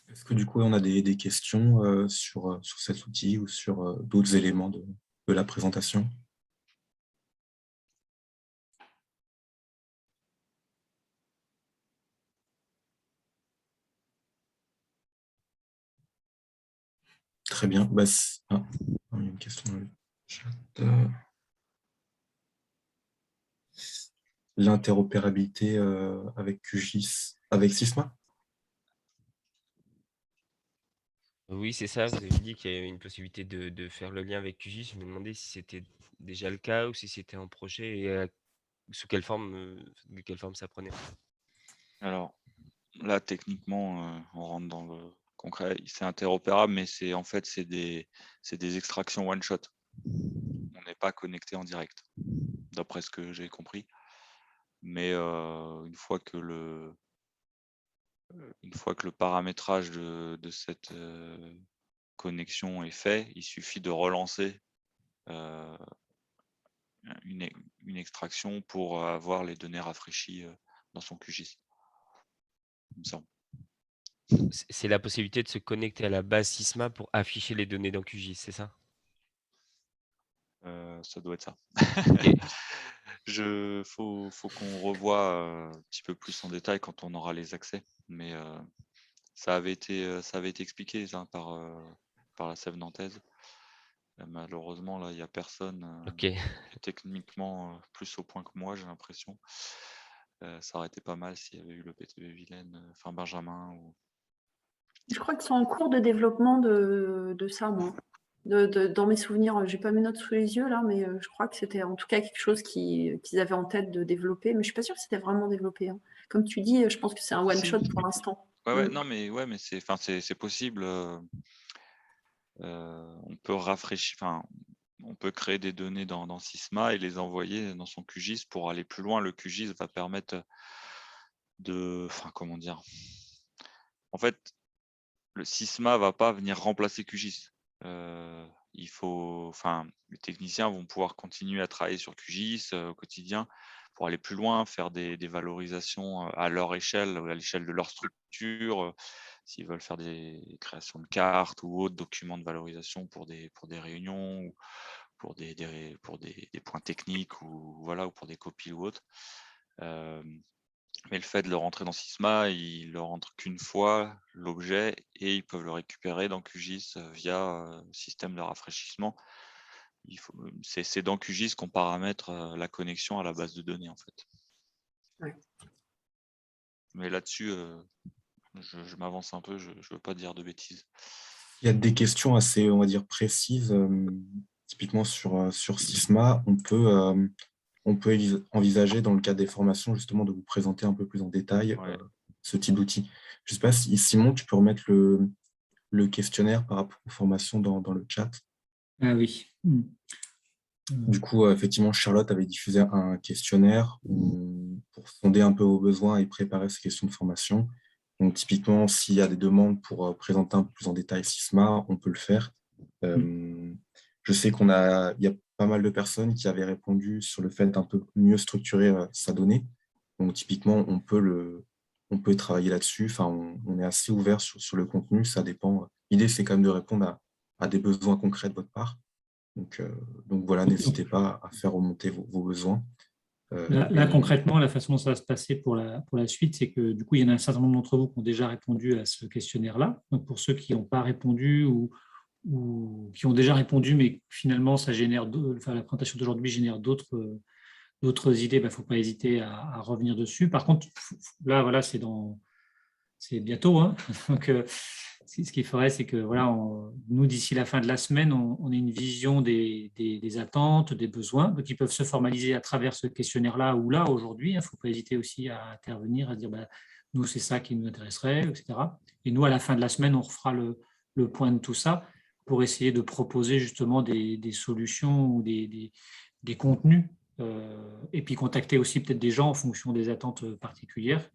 Est-ce que du coup, on a des questions sur cet outil ou sur d'autres éléments de la présentation? Très bien. Il y a une question dans le chat. L'interopérabilité avec QGIS, avec Sysma? Oui, c'est ça. Vous avez dit qu'il y avait une possibilité de faire le lien avec QGIS. Je me demandais si c'était déjà le cas ou si c'était en projet et sous quelle forme, de quelle forme ça prenait. Alors là, techniquement, on rentre dans le concret. C'est interopérable, mais en fait, c'est des extractions one-shot. On n'est pas connecté en direct, d'après ce que j'ai compris. Mais une fois que le paramétrage de cette connexion est fait, il suffit de relancer une extraction pour avoir les données rafraîchies dans son QGIS. Il me semble. C'est la possibilité de se connecter à la base Sysma pour afficher les données dans QGIS, c'est ça? Ça doit être ça. Ok. Faut qu'on revoie un petit peu plus en détail quand on aura les accès. Mais ça avait été expliqué ça, par la SEV nantaise. Malheureusement, là, il n'y a personne Ok. qui est techniquement plus au point que moi, j'ai l'impression. Ça aurait été pas mal s'il y avait eu le PTB Vilaine, enfin Benjamin. Je crois qu'ils sont en cours de développement de ça, moi. Dans mes souvenirs, j'ai pas mes notes sous les yeux là, mais je crois que c'était en tout cas quelque chose qu'ils avaient en tête de développer, mais je suis pas sûre que c'était vraiment développé, hein. Comme tu dis, je pense que c'est un one shot pour l'instant. Ouais, non, mais c'est possible. On peut rafraîchir, on peut créer des données dans Sysma et les envoyer dans son QGIS pour aller plus loin. Le QGIS va permettre comment dire. En fait, le Sysma va pas venir remplacer QGIS. Les techniciens vont pouvoir continuer à travailler sur QGIS au quotidien pour aller plus loin, faire des valorisations à leur échelle, à l'échelle de leur structure, s'ils veulent faire des créations de cartes ou autres documents de valorisation pour des réunions ou pour des points techniques ou pour des copies ou autres. Mais le fait de le rentrer dans Sysma, ils le rentrent qu'une fois, l'objet, et ils peuvent le récupérer dans QGIS via système de rafraîchissement. C'est dans QGIS qu'on paramètre la connexion à la base de données, en fait. Ouais. Mais là-dessus, je m'avance un peu, je ne veux pas dire de bêtises. Il y a des questions assez, on va dire, précises. Typiquement sur Sysma, on peut envisager dans le cadre des formations justement de vous présenter un peu plus en détail ce type d'outil. Je ne sais pas si Simon, tu peux remettre le questionnaire par rapport aux formations dans le chat. Ah oui. Du coup, effectivement, Charlotte avait diffusé un questionnaire pour sonder un peu vos besoins et préparer ces questions de formation. Donc, typiquement, s'il y a des demandes pour présenter un peu plus en détail Sysma, on peut le faire. Je sais qu'il y a pas mal de personnes qui avaient répondu sur le fait d'un peu mieux structurer sa donnée. Donc, typiquement, on peut travailler là-dessus. Enfin, on est assez ouvert sur le contenu, ça dépend. L'idée, c'est quand même de répondre à des besoins concrets de votre part. Donc voilà, n'hésitez pas à faire remonter vos besoins. Là, concrètement, la façon dont ça va se passer pour la suite, c'est que du coup, il y en a un certain nombre d'entre vous qui ont déjà répondu à ce questionnaire-là. Donc, pour ceux qui n'ont pas répondu ou qui ont déjà répondu, mais finalement, ça génère, la présentation d'aujourd'hui génère d'autres idées, il ne faut pas hésiter à revenir dessus. Par contre, là, voilà, c'est bientôt, hein. Donc, ce qu'il faudrait, c'est que nous, d'ici la fin de la semaine, on ait une vision des attentes, des besoins, qui peuvent se formaliser à travers ce questionnaire-là ou là, aujourd'hui. Il ne faut pas hésiter aussi à intervenir, à dire, nous, c'est ça qui nous intéresserait, etc. Et nous, à la fin de la semaine, on refera le point de tout ça pour essayer de proposer justement des solutions ou des contenus, et puis contacter aussi peut-être des gens en fonction des attentes particulières,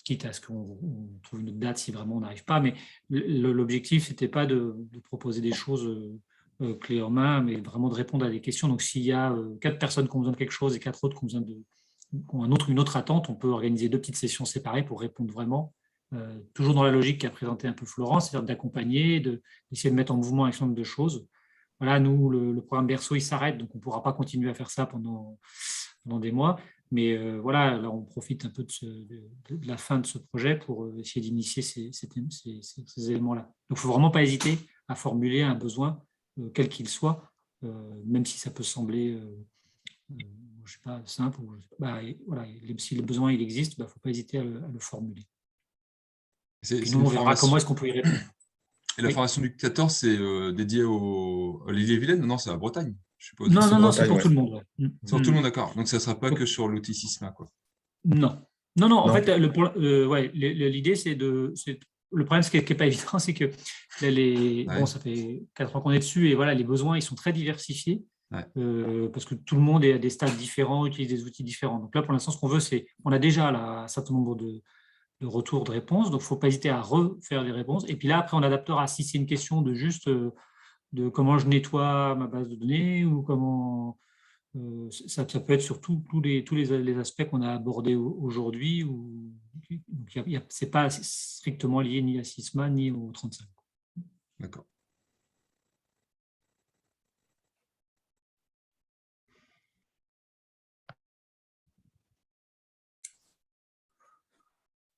quitte à ce qu'on trouve une autre date si vraiment on n'arrive pas. Mais l'objectif, ce n'était pas de proposer des choses clés en main, mais vraiment de répondre à des questions. Donc, s'il y a 4 personnes qui ont besoin de quelque chose et 4 autres qui ont besoin une autre attente, on peut organiser 2 petites sessions séparées pour répondre vraiment, toujours dans la logique qu'a présenté un peu Florence, c'est-à-dire d'accompagner, d'essayer de mettre en mouvement un certain nombre de choses. Voilà, nous, le programme Berceau, il s'arrête, donc on ne pourra pas continuer à faire ça pendant des mois. Mais voilà, là, on profite un peu de la fin de ce projet pour essayer d'initier ces éléments-là. Donc, il ne faut vraiment pas hésiter à formuler un besoin, quel qu'il soit, même si ça peut sembler je sais pas, simple. Si le besoin il existe, il ne faut pas hésiter à le formuler. Puis nous, on verra comment est-ce qu'on peut y répondre. Et la Oui. formation du 14, c'est dédié à l'Ille-et-Vilaine? Non, c'est à Bretagne, je suppose. Non, non, non, c'est Bretagne, pour ouais. tout le monde. Ouais. C'est pour tout le monde, d'accord. Donc, ça ne sera pas que sur l'outil Sysma, quoi. Non. Non, non, en Non. fait, ouais, l'idée, le problème, ce qui n'est pas évident, c'est que bon, ça fait 4 ans qu'on est dessus et voilà, les besoins, ils sont très diversifiés parce que tout le monde est à des stades différents, utilise des outils différents. Donc là, pour l'instant, ce qu'on veut, c'est, on a déjà là, un certain nombre de retours de réponses, donc il ne faut pas hésiter à refaire des réponses. Et puis là, après, on adaptera si c'est une question de juste de comment je nettoie ma base de données ou comment... ça peut être sur tous les aspects qu'on a abordés aujourd'hui. Ce n'est pas strictement lié ni à Sysma ni au 35. D'accord.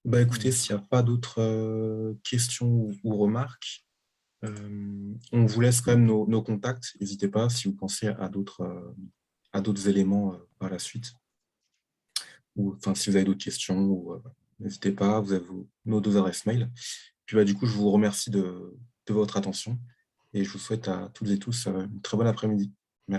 Bah, écoutez, s'il n'y a pas d'autres questions ou remarques, on vous laisse quand même nos contacts. N'hésitez pas si vous pensez à d'autres éléments par la suite. Ou enfin, si vous avez d'autres questions, n'hésitez pas, vous avez nos 2 adresses mail. Puis bah, du coup, je vous remercie de votre attention et je vous souhaite à toutes et tous une très bonne après-midi.